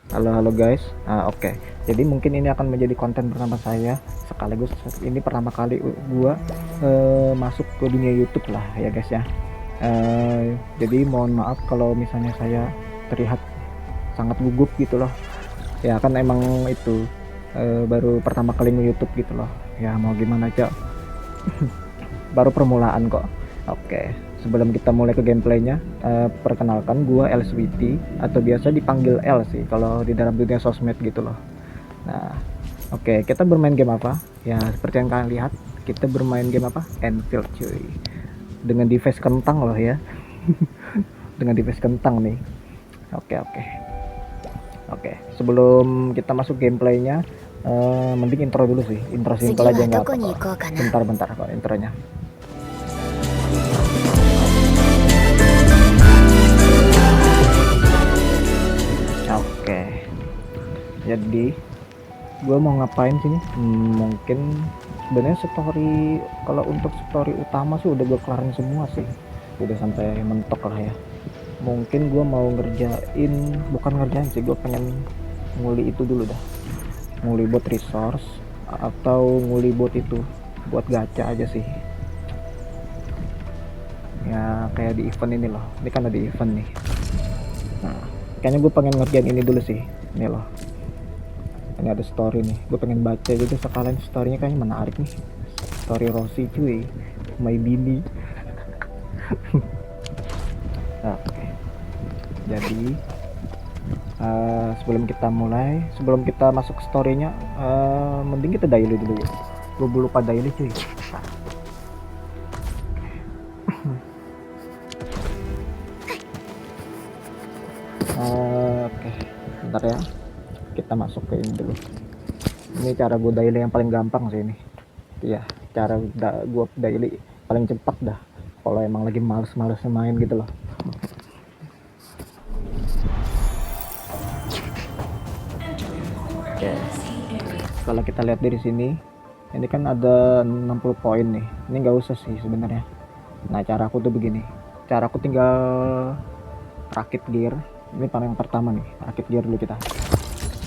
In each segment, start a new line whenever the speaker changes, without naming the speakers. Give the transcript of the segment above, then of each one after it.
Halo halo guys. Oke. Jadi mungkin ini akan menjadi konten pertama saya, sekaligus ini pertama kali gua masuk ke dunia YouTube lah ya guys ya. Jadi mohon maaf kalau misalnya saya terlihat sangat gugup gitu loh. Ya kan emang itu baru pertama kali nge-YouTube gitu loh. Ya mau gimana aja, baru permulaan kok. Oke, sebelum kita mulai ke gameplaynya, perkenalkan gua LSWT atau biasa dipanggil L sih kalau di dalam dunia sosmed gitu loh. Nah, oke, kita bermain game apa? Ya, seperti yang kalian lihat, kita bermain game apa? Enfield cuy. Dengan device kentang loh ya. Dengan device kentang nih. Oke, oke. Oke, sebelum kita masuk gameplaynya, mending intro dulu sih. Intro simple aja nggak apa kok. Bentar-bentar kok intronya. Oke, jadi gue mau ngapain sih nih? Mungkin sebenarnya story, kalau untuk story utama sih udah gue kelarin semua sih, udah sampai mentok lah ya. Mungkin gue mau ngerjain, bukan ngerjain sih, gue pengen nguli itu dulu dah, nguli buat resource atau nguli buat itu buat gacha aja sih ya, kayak di event ini loh. Ini kan ada event nih. Nah, kayaknya gue pengen ngerjain ini dulu sih. Ini loh, ini ada story nih, gue pengen baca gitu sekalian. Storynya kayaknya menarik nih, story Rossi cuy, my bini. Nah, oke. Jadi sebelum kita masuk ke storynya, mending kita daily dulu ya. Gue lupa daily cuy. Oke, bentar ya, kita masuk ke ini dulu. Ini cara gue daily yang paling gampang sih ini. Iya, cara gue daily paling cepat dah kalau emang lagi males-males main gitu loh. Oke, kalau kita lihat dari sini, ini kan ada 60 poin nih. Ini nggak usah sih sebenarnya. Nah, cara aku tuh begini. Cara aku tinggal rakit gear. Ini paling yang pertama nih, rakit gear dulu kita.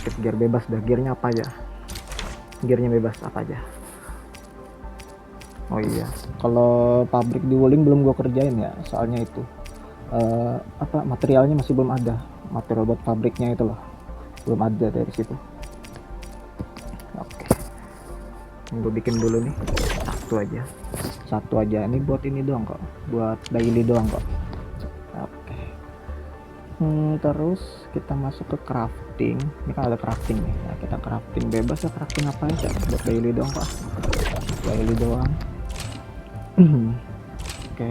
Rakit gear bebas dah, gearnya apa aja. Gearnya bebas apa aja. Oh iya, kalau pabrik di Wuling belum gue kerjain ya, soalnya itu materialnya masih belum ada. Material buat pabriknya itu loh, belum ada dari situ. Oke, gue bikin dulu nih satu aja. Ini buat ini doang kok, buat daily doang kok. Oke. Terus kita masuk ke crafting. Ini kan ada crafting nih. Nah, kita crafting bebas ya, crafting apa aja buat daily doang kok, daily doang. Oke,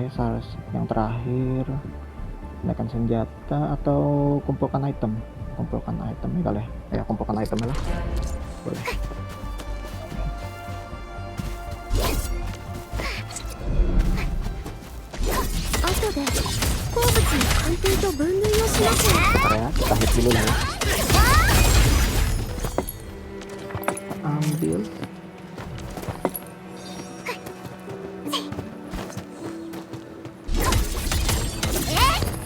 yang terakhir, menaikkan senjata atau kumpulkan item ya kali ya, kumpulkan item lah, boleh. Bentar ya, kita hit dulu lah ya. Ambil.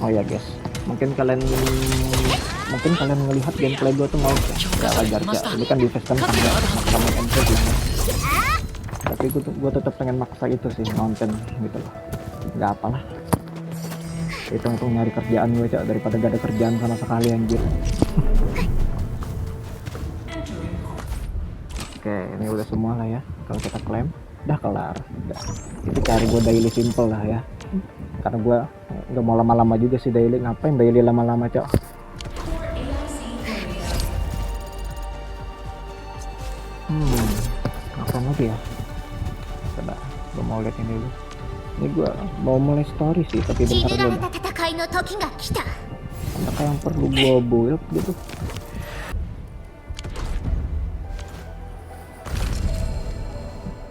Oh ya guys, mungkin kalian melihat gameplay gue tuh mau ya wajar ya, ini kan di face kan maksa main endpoint lah ya. Tapi gue tetap pengen maksa itu sih, nonton gitu loh. Nggak apalah, itu untuk nyari kerjaan gue cak, daripada gak ada kerjaan sama sekali anjir. Oke, ini udah semua lah ya. Kalau kita klaim udah kelar, udah. Itu cari gue daily simple lah ya, karena gue nggak mau lama-lama juga sih daily. Ngapain daily lama-lama cok. Ngapain lagi ya, coba gue mau lihat ini dulu. Ini gue mau mulai story sih, tapi bentar dulu dah. Adakah yang perlu gue build gitu?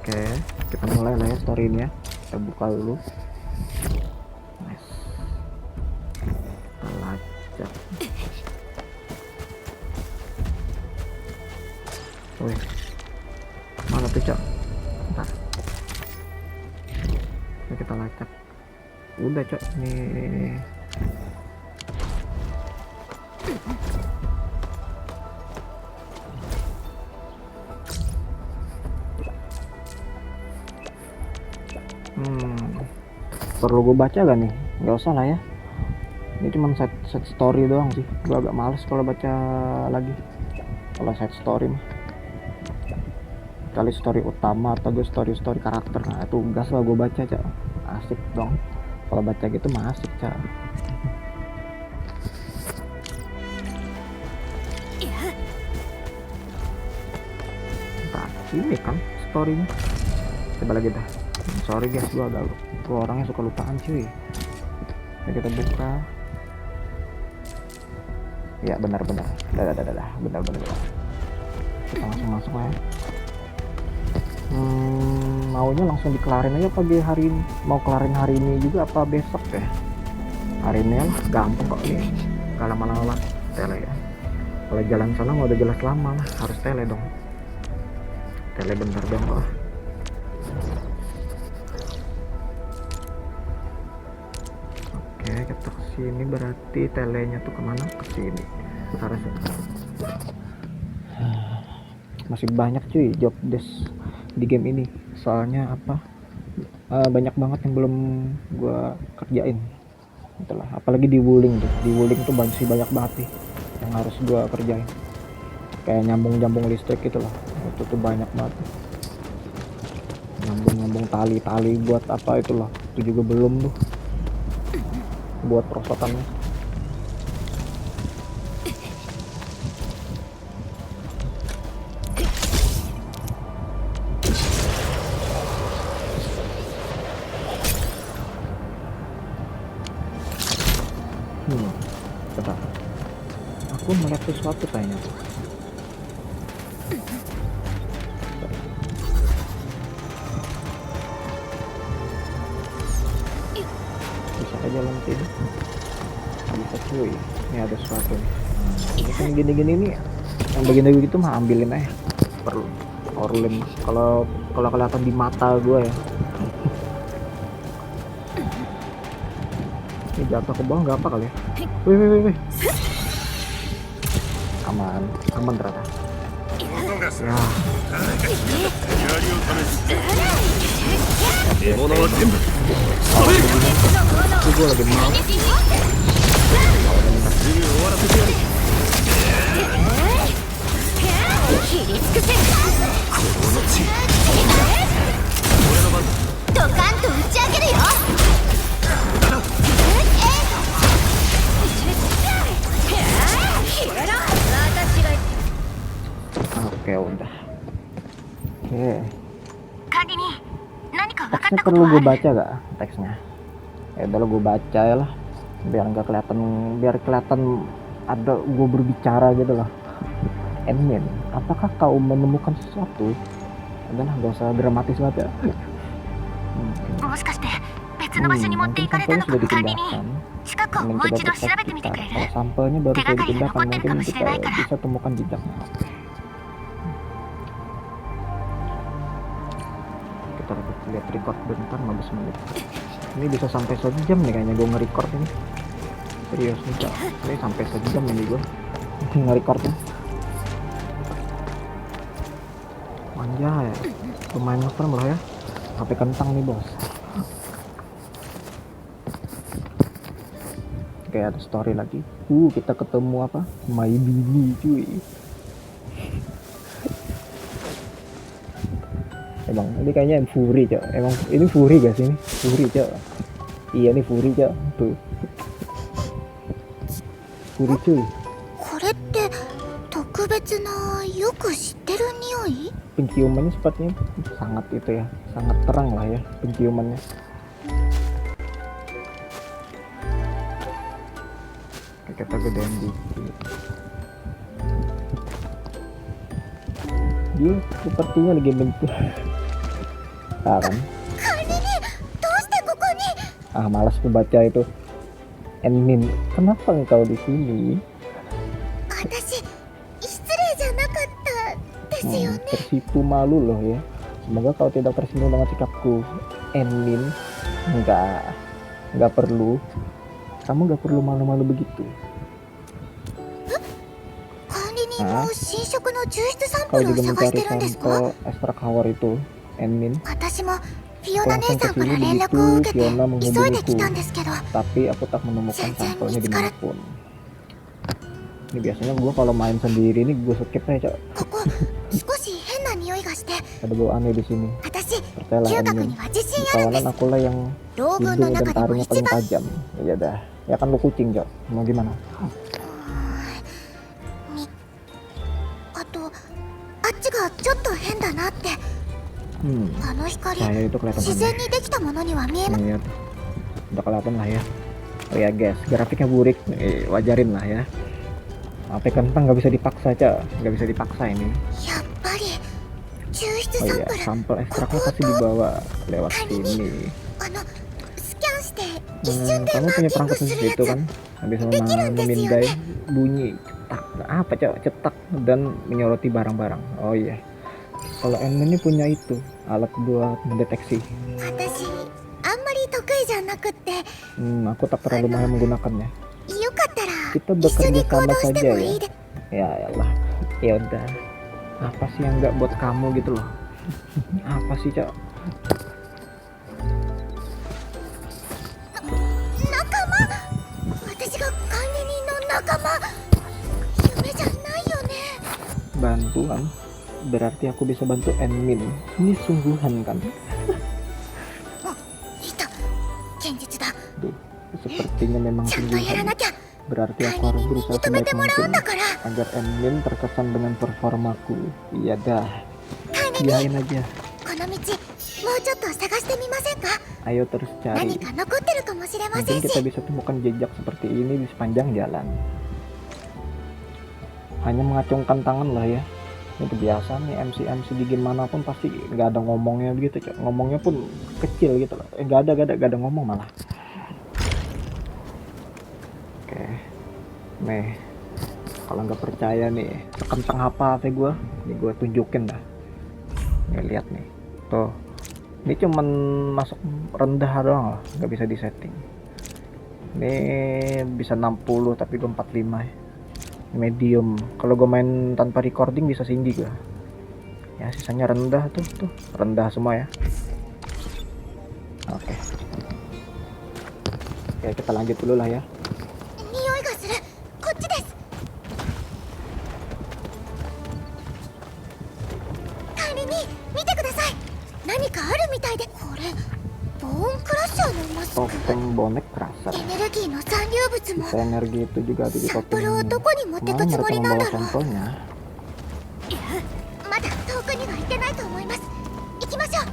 Oke, kita mulai lah ya story ini ya. Kita buka dulu. Nice. Kita lacak. Wih, mana tuh cok? Bentar. Ini kita lacak. Udah cok, nih. Perlu gue baca gak nih? Nggak usah lah ya. Ini cuma set story doang sih. Gue agak males kalau baca lagi. Kalau set story mah. Kali story utama atau gue story karakter. Nah itu gas lah gue baca, Cak. Asik dong. Kalau baca gitu mah asik, Cak. Nah, ini kan storynya. Coba lagi dah. Sorry guys, gue orangnya suka lupaan cuy. Nah, kita buka. Ya benar-benar. Dah. Benar-benar. Kita langsung masuk ya. Maunya langsung dikelarin aja pagi hari ini. Mau kelarin hari ini juga apa besok ya? Hari ini lah, gampang kok ini. Gak lama-lama tele ya. Kalau jalan sana mau udah jelas lama lah, harus tele dong. Tele bentar dong kok. Oke, kita kesini berarti telenya tuh kemana? Kesini. Harusnya. Masih banyak cuy job desk di game ini. Soalnya apa? Banyak banget yang belum gua kerjain. Itulah, apalagi di Wuling tuh. Di Wuling tuh masih banyak banget nih yang harus gua kerjain. Kayak nyambung listrik gitu loh. Itu tuh banyak banget. Nyambung tali buat apa itu loh. Itu juga belum tuh. Buat perosotannya. Bentar. Aku melihat sesuatu kayaknya. Bisa aja jalan sini. Bisa cuy. Ini ada sesuatu nih. Ini kan gini-gini nih. Yang bagian gitu mah ambilin aja. Perlu. Orlin. Kalau kelihatan di mata gue ya. Ini jatuh ke bawah nggak apa kali ya? Wih. Aman ternyata. Ya. Gue lagi mau. Oke, udah. Oke. Teksnya perlu gue baca gak teksnya? Ya udah gue baca ya lah. Biar kelihatan ada gue berbicara gitu loh. Enmin, apakah kau menemukan sesuatu? Adalah gak usah dramatis banget ya. Mungkin sampelnya sudah dipindahkan. Mencoba tetap kita. Kalau sampelnya baru sudah dipindahkan, mungkin kita bisa temukan jejaknya. Kita lihat record bentar, 15 menit. Ini bisa sampai sejam nih kayaknya gue nge-record ini. Serius nih, Cak. Ini sampai sejam ini gue nge-recordnya. Anjay, lumayan ngestrem loh ya. HP kentang nih bos. Oke, ada story lagi. Kita ketemu apa? My Bini cuy. Emang ini kayaknya Fury, Cok. Emang ini Fury gak sih ini? Fury, Cok. Iya nih Fury, Cok. Tuh. Fury cuy. Penciumannya sepertinya sangat itu ya, sangat terang lah ya penciumannya. Oke, kita gedein dikit. Dia sepertinya lagi bentuk. Kan? Malas aku baca itu. Enmin, kenapa engkau di sini? Tersipu malu loh ya. Semoga kau tidak tersinggung dengan sikapku. Enmin, enggak perlu. Kamu enggak perlu malu-malu begitu. Kau juga mencari sampel extra power itu, Enmin.
フィオナ
Langsung
姉
ke
さんから
sini
連絡
begitu
を受けて
Fiona
急いで来
menghubungiku,
たんですけど、
tapi aku tak menemukan
Jangan
sampelnya
sekarang.
dimanapun. Ini biasanya gue kalau main sendiri nih gue skip aja, Cok.
ここ少し変な匂いがして、
Ada bau aneh di sini.
私
Percayalah
嗅覚
admin.
には自
Di
信あるんで
kawanan
す。
aku lah yang
老群
hidung
の
dan
中でも
taringnya
一
paling
番
tajam. Ya dah, ya kan lu kucing, Cok. Mau gimana?
あと、あっちがちょっと変だなって。 あの光
Cahaya itu kelihatan
自然
aneh.
にできたものには見えま
Iya, udah kelihatan lah ya. Oh ya guys, grafiknya burik, wajarin lah ya. HP kentang nggak bisa dipaksa, Cak. Nggak bisa dipaksa ini.
やっぱり抽出
Oh
サン
iya,
プル、
sampel ekstraknya pasti dibawa lewat sini.
スキャンして一瞬で
Kamu
マー
punya
キング
perangkat
す
khusus
るや
itu
つ。
kan? Bisa
Pikiran
memindai
desu
bunyi cetak. Apa, Cak? Cetak dan menyoroti barang-barang. Oh iya. Kalau N ini punya itu, alat buat mendeteksi.
私あんまり得意じゃなくって、
Aku tak terlalu mahir menggunakannya.
よかったら
Kita
一緒
bekerja
に行
sama
動して
saja
も
ya.
いいで。
Ya Allah, ya udah. Apa sih yang nggak buat kamu gitu loh? Apa sih, Cak?
仲間、私が管理人の仲間、夢じゃないよね。
Bantuan? Berarti aku bisa bantu admin. Ini sungguhan kan?
いた、現実だ。
Duh, sepertinya memang
ちゃんとやら
sungguhan.
なきゃ。
Berarti
管
aku
理
harus
人に
berusaha
認め
sebaik
てもらうん
mungkin
だから。
agar admin terkesan dengan performaku. Iya dah,
管理人、
biarin aja.
この道もうちょっと探してみませんか。
Ayo terus
何
cari.
か残ってるかもしれませ
Mungkin
んし。
kita bisa temukan jejak seperti ini di sepanjang jalan. Hanya mengacungkan tangan lah ya. Ini kebiasaan nih MC di game manapun pasti nggak ada ngomongnya gitu, Cok. Ngomongnya pun kecil gitu loh. Nggak ada ngomong malah. Oke, nih kalau nggak percaya nih sekentang apa HP gue, nih gue tunjukin dah. Nih lihat nih, tuh. Ini cuman masuk rendah doang loh, nggak bisa disetting. Ini bisa 60 tapi gue 45 ya. Medium. Kalau gue main tanpa recording bisa tinggi gue. Ya sisanya rendah tuh rendah semua ya. Oke. Oke, kita lanjut dulu lah ya.
匂いがする。こっちです。管理人、見てください。何かあるみたいで。これボーンクラッシャーのマスク。
Topeng bonek kerasa.
エネルギーの残留物も。
Bisa energi itu juga ada di
サンプ
topeng
ルを
ini.
どこに持ってく
Mana
つも
mereka
りなんだ
membawa
ろう。
sampelnya?
まだ遠くには行ってないと思います。行きましょう。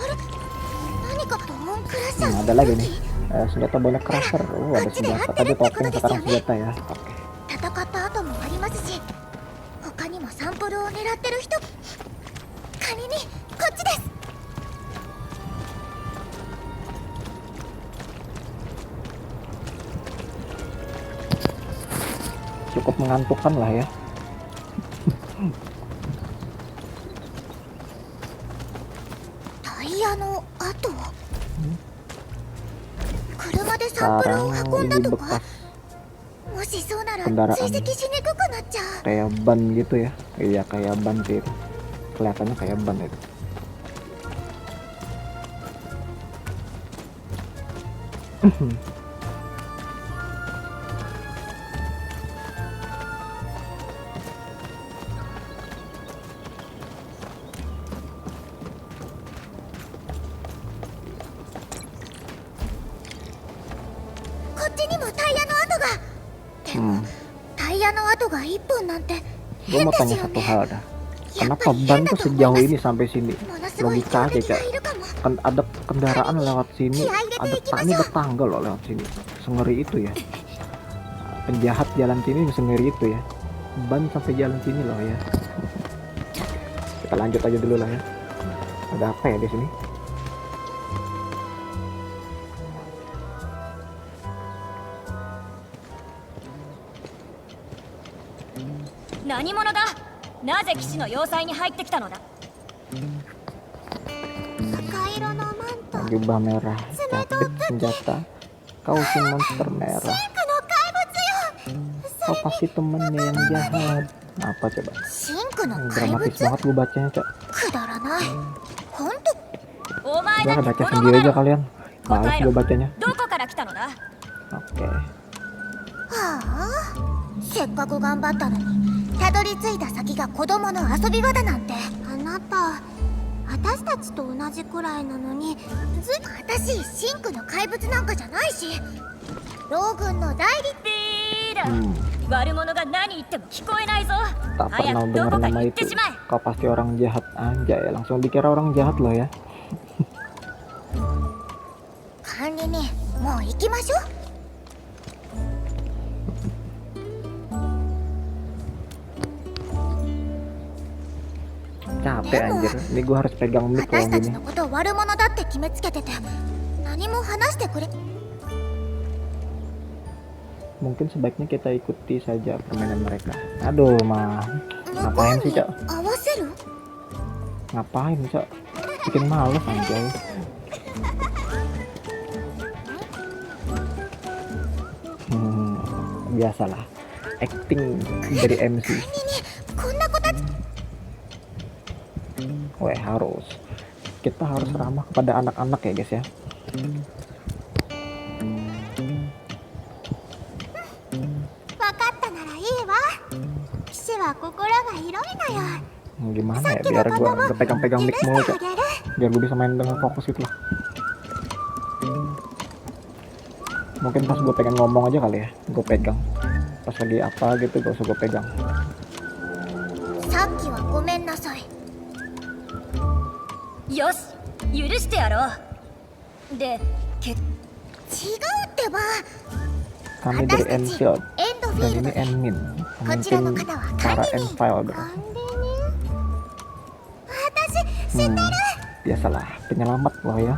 あれ、何かボーンクラッシャーの
Ada lagi
武
nih.
器。
Senjata bonek crusher. Ada senjata. Tadi topeng sekarang senjata ya. Oke.
戦った後もありますし、他にもサンプルを狙ってる人。仮にこっちです。
Cukup mengantukkan lah ya.
タイヤの跡。車でサンプルを
Sekarang
運んだ
ini
とか。
bekas
もしそうなら
kendaraan
追跡しにくくなっちゃう。
kayak ban gitu ya. Iya kayak ban sih itu. Kelihatannya kayak ban itu. Gue mau tanya satu hal dah. Kenapa ban tuh sejauh ini sampai sini? Logika aja, Cak. Kan ada kendaraan lewat sini, ada ini ada tangga loh lewat sini. Sengeri itu ya. Penjahat jalan sini sengeri itu ya. Ban sampai jalan sini loh ya. Kita lanjut aja dulu lah ya. Ada apa ya di sini?
Nani mono da? Naze kishi no yosai ni haitte kita no da?
Jubah merah, capit senjata, kau si monster merah. Kau pasti temennya yang jahat. Apa coba?
シンクの怪物
Dramatis banget gue bacanya, Cok.
くだらない本当
お前
Udah
だって
baca
子供
sendiri
だ
aja
ろ
kalian. Males
答え
gue
ろ
bacanya.
どこから来たのだ
Oke.
はあせっかく頑張ったのにたどり着いた先が子供の遊び場だなんて。あなた私たちと同じくらいなのに私シンクの怪物なんかじゃないしロー軍の代理
ビーダ
Hmm.
悪者が何言っても聞こえないぞ
Tak
早
pernah
くど
dengar
こかに
nama
行って
itu.
しまえ
Kau pasti orang jahat. Anjay, langsung dikira orang jahat loh ya.
管理人もう行きましょう。
Capek anjir. Ini gue harus pegang mic
私
kalau
たち
gini.
のことを悪者だって決めつけてて何も話してくれ
Mungkin sebaiknya kita ikuti saja permainan mereka. Aduh, mah.
向こ
Ngapain
う
sih,
に
Cak?
合わせる
Ngapain, Cak? Bikin males anjay. Biasalah. Acting dari MC.
こんな子たち
Weh, harus. Kita harus ramah kepada anak-anak ya, guys ya.
分かったならいいわ騎士は心が広いのよ
Gimana
さ
ya
っきの
biar
子
gue
供
pegang-pegang
許
mic
して
mulu,
あ
Cak.
げる
Biar gue bisa main dengan fokus gitu lah. Mungkin pas gue pengen ngomong aja kali ya, gue pegang. Pas lagi apa gitu gak usah gue pegang.
さっきはごめんなさい
よし許してやろうで
違うってば
Kami dari
私たち
Enfield
エンドフィ
dan
ールド
ini
で
Enmin.
こちらの
Mungkin
方は
para
管理人
Enfield.
管理人私知ってる
Biasalah penyelamat loh ya.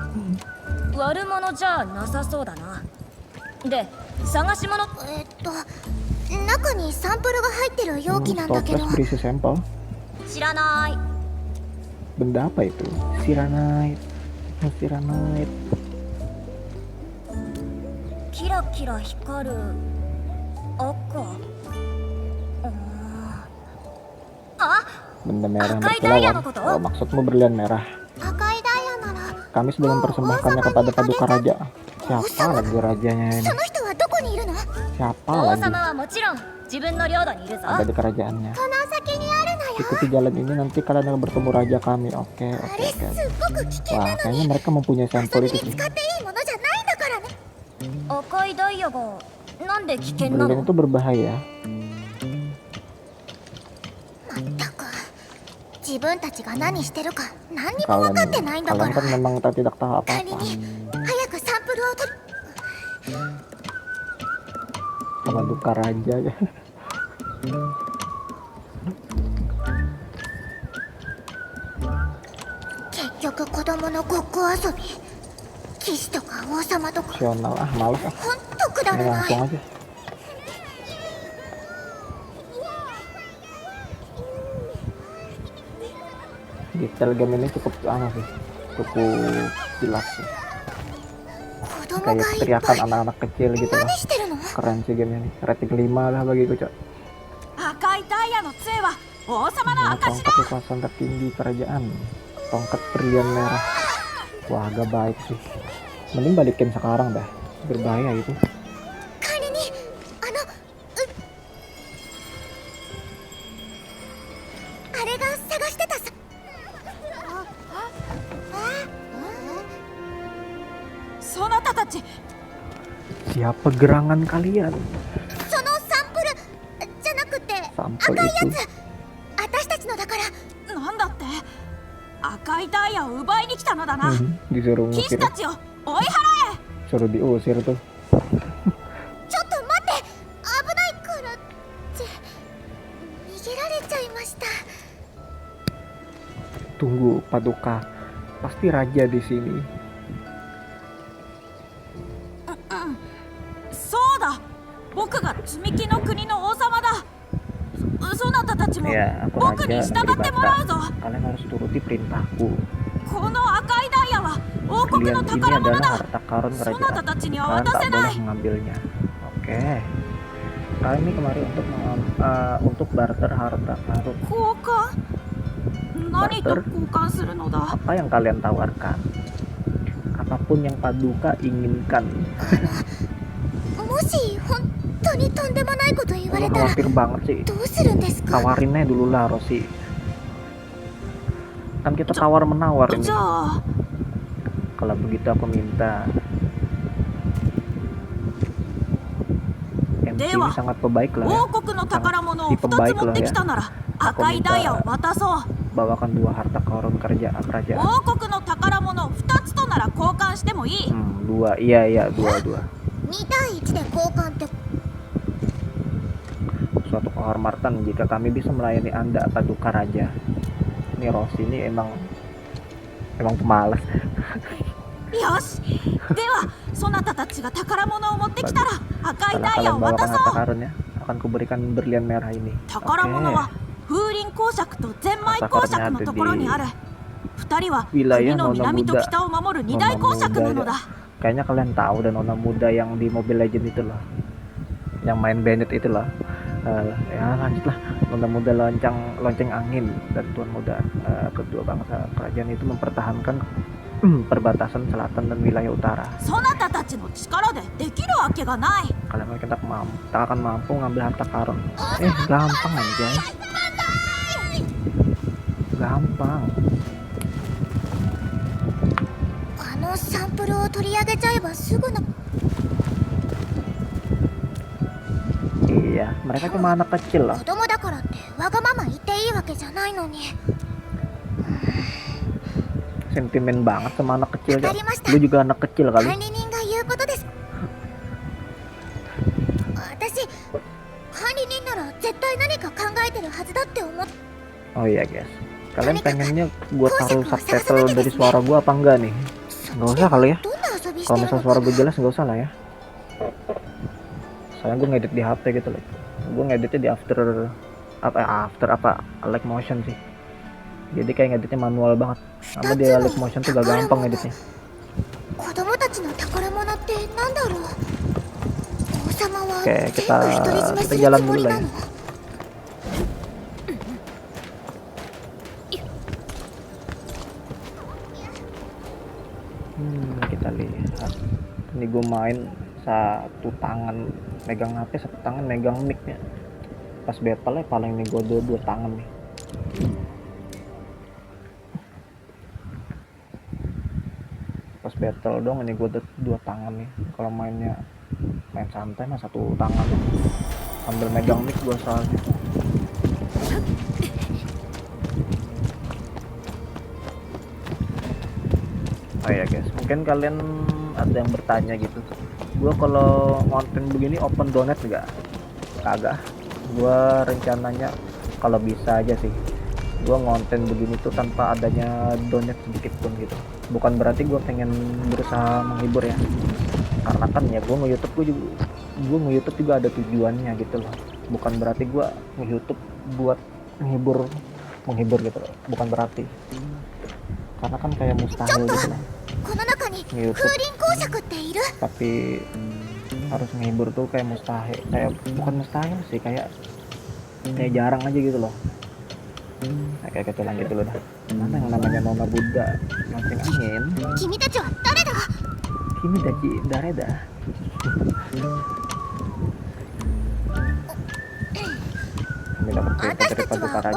悪者じゃなさそうだなで探し物
中にサンプルが入ってる容器なんだけど
Stopwatch berisi sampel.
知らない
Benda apa itu? Cyanide. Cyanide.
キラキラ光る赤あ
Benda merah yang
Akai daya
berkilauan.
no koto?
Oh, maksudmu berlian merah.
赤いダイヤなら
Kami sudah mempersembahkannya kepada paduka raja. Siapa lagi rajanya ini?
その人はどこにいるの
Siapa
王
lagi?
様はもちろん自分の領土にいるぞ
Ada di kerajaannya.
この先にあるのよ
Ikuti jalan ini nanti kalian akan bertemu raja kami. Oke,
あ
oke,
れ
oke.
すっごく危険
Wah,
なの
kayaknya
に
mereka mempunyai
遊
sampel
び
itu
に
sih.
使っていいものじゃないんだからね
赤いダイヤがなんで危険な
Berlian
の
itu berbahaya.
まったく自分たちが何してるか何にも分かってないんだか
Kalian
ら
kan memang tidak tahu
管理
apa-apa.
人早くサンプルを取る
Sama duka raja ya.
結局子供のごっこ遊び騎士とか王様とか
Opsional ah, males ah.
ほんとくだ
Ini
らない
langsung aja. Detail game ini cukup sih, cukup jelas sih.
子供
Kayak
がいっ
teriakan
ぱい
anak-anak kecil gitu
何
lah.
してるの
Keren sih game ini. Rating 5 lah bagiku, Cok.
赤いダイヤの杖は王様の
Nah,
証
tongkat kekuasaan tertinggi kerajaan. Tongkat berlian merah. Wah, agak baik sih. Mending balikin sekarang dah. Berbahaya itu.
管理人あれが探してたさ
そなたたち
Siapa gerangan kalian?
そのサンプルじゃなくて
Sampel
赤い
itu.
やつ私たちのだから
なんだって赤いダイヤを奪いに来たのだな、
Disuruh
騎
ngusir.
士たちを追い払え
Suruh diusir tuh.
ちょっと待って危ないからって逃げられちゃいました
Tunggu, Paduka. Pasti raja di sini.
そうだ僕が積み木の国の王様だそなたたちも
Ya, aku
僕
raja
に従
negeri
ってもらう
Bata.
ぞ
Kalian harus turuti perintahku.
この赤いダイヤは王国
Kalian
の
ini
宝物
adalah
だ
harta karun
そなた
kerajaan.
たちには
Kalian
渡
tak
せな
boleh
い
mengambilnya. Oke. kami kemari untuk barter harta karun.
交換何と交換するのだ。
Apa yang kalian tawarkan? Apapun yang Paduka inginkan.
もし本当にとんでもないこと言われ
Allah
たら
khawatir banget sih.
どうするんですか？
Tawarinnya dulu lah Rosi. Kan kita tawar menawar
じ
ini.
ゃあ
Kalau begitu aku minta. MC ini
Dewa,
sangat pembaik lah ya.
王国の宝物を2つ持ってきたなら赤いダイヤを渡そう。
Bawakan 2 harta karun kerajaan.
王国の宝物2つとなら交換してもいい。
2. Iya 2.
2対1で交換って
Suatu kehormatan jika kami bisa melayani Anda, Paduka Raja. Ini Rossi ini emang pemalas.
よし。ではそなたたちが宝物を持ってきたら赤い
Setelah
ダイヤ
kalian
を渡
bawakan
そ
harta
う。
karunnya, akan kuberikan berlian merah ini.
宝物は風林公爵とゼンマイ公爵のところにある。2人は国の南と北を守る二大公爵なのだ。
Kayaknya kalian tahu dan nona muda yang di Mobile Legend itu loh, yang main Bennett itu loh. Ya lanjutlah, nona muda lonceng angin dan tuan muda. Kedua bangsa kerajaan itu mempertahankan perbatasan selatan dan wilayah utara.
そなたたちの力でできるわけがない。
Kalian kita akan mampu ngambil harta karun. Gampang aja. Gampang.
あのサンプルを取り上げちゃえばすぐの
Iya, mereka cuma anak kecil loh.
子供だからってわがまま言っていいわけじゃないのに
Sentimen banget sama anak kecil ya.
Wakarimashita.
Lu juga anak kecil
管
kali.
理人が言うことです私管理人なら絶対何か考えてるはずだって思っ
Oh iya guys, kalian pengennya gua taruh subtitle dari suara gua apa enggak nih? Nggak usah kali ya.
どんな遊びし
Kalau
てる
misal
の
suara
か
gue
な
jelas nggak usah lah ya. Soalnya gue ngedit di HP gitu loh. Gue ngeditnya di after apa Light Motion sih. Jadi kayak ngeditnya manual banget. Sama di Light Motion tuh gak gampang ngeditnya.
子供たちの宝物ってなんだろう王様は
Oke,
全部独り占めす
kita
る
jalan
つも
dulu
り
lah
な
ya.
の
Kita lihat. Ini gue main satu tangan megang HP, satu tangan megang mic-nya. Pas battle paling nih gue dua tangan nih. Pas battle dong ini gue dua tangan nih. Kalau main santai mah satu tangan nih. Sambil megang mic gue soalnya. Oh ya guys, mungkin kalian ada yang bertanya gitu. Gua kalau konten begini open donate nggak? Kagak. Gua rencananya kalau bisa aja sih. Gua ngonten begini tuh tanpa adanya donate sedikit pun gitu. Bukan berarti gua pengen berusaha menghibur ya. Karena kan ya gua nge-YouTube juga ada tujuannya gitu loh. Bukan berarti gua nge-YouTube buat menghibur gitu loh. Bukan berarti. Karena kan kayak mustahil gitu loh.
この中に風
nge-YouTube
林公爵っている
tapi harus menghibur tuh kayak mustahil, kayak bukan mustahil sih, kayak jarang aja gitu loh. Kayak gitu lanjut dulu dah. Mana yang namanya Nona Buddha lonceng angin?
君たちは誰だ
Kimi daji dareda. Kami dapat perintah dari Paduka Raja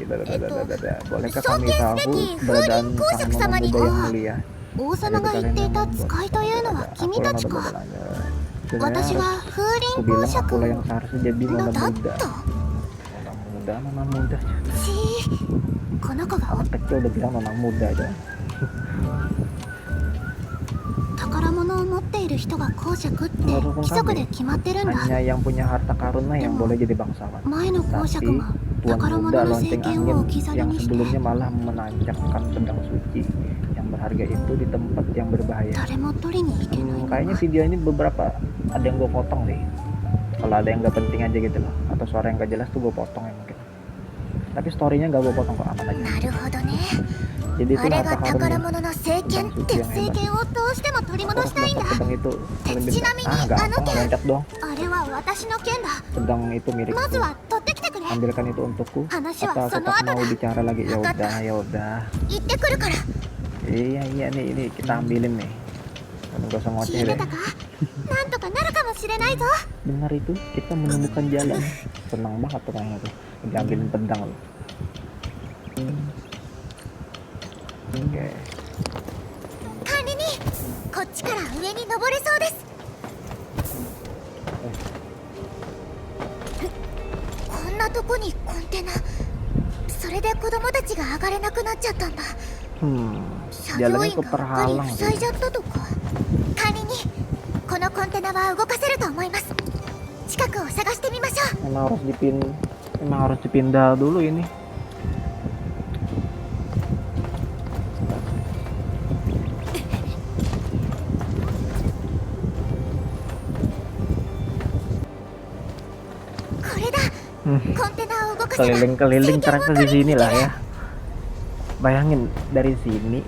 Bolehkah kami tahu keberadaan sang Nona Buddha yang mulia?
王様が言っていた使いというのは君たちか私は風林
Aku
公
bilang
爵
aku lah yang seharusnya jadi
の
Nona
だっ
Buddha.
た
Nona muda.
ちこの子が
Anak kecil udah bilang Nona muda aja.
宝物を持っている人が公爵って規則で決まってるんだ
Hanya yang punya harta karun lah yang boleh jadi bangsawan.
前の公爵
Tapi
が
Tuan
宝物
Muda
の
lonceng
政権を
angin
置き去り
yang
にして
sebelumnya malah menancapkan pedang suci yang berharga itu di tempat yang berbahaya.
誰も取りに行けないの
Kayaknya video ini beberapa ada yang gue potong sih. Kalau ada yang gak penting aja gitu loh, atau suara yang gak jelas tuh gue potong ya mungkin. Tapi storynya gak gue potong kok, aman aja.
なるほどね
Jadi itu
あれ
harta
が宝
karunnya.
物の聖剣って聖剣をどうしても取り
Aku
戻
harus
したいんだ
dapat pedang itu. Lebih-
ちなみに
Ah, gampang,
あの剣
loncat dong.
あれは私の剣だ
Pedang itu milikku.
まずは取ってきてくれ
Ambilkan itu untukku.
Hanashiwa
Atau
sono
tetap
ato
mau
da.
bicara lagi? Ya
Akata.
udah, ya udah.
行ってくるから
Iya nih, ini kita ambilin nih. Gak usah
聞
ngoceh
いて
deh.
たかなんとかなるかもしれないぞ
Benar itu, kita menemukan jalan. Senang banget tuh kayaknya tuh. Diambilin pedang loh. Oke.
管理人こっちから上に登れそうですこんなとこにコンテナそれで子供たちが上がれなくなっちゃったんだ 作業
Jalannya
員がうっかり
keperhalang
塞いじゃったとか管理人このコンテナは動かせると思います近くを探してみましょう
Memang harus dipindah dulu ini.
Kontena を動かせば
Keliling-keliling ternyata di sini lah ya. Bayangin dari sini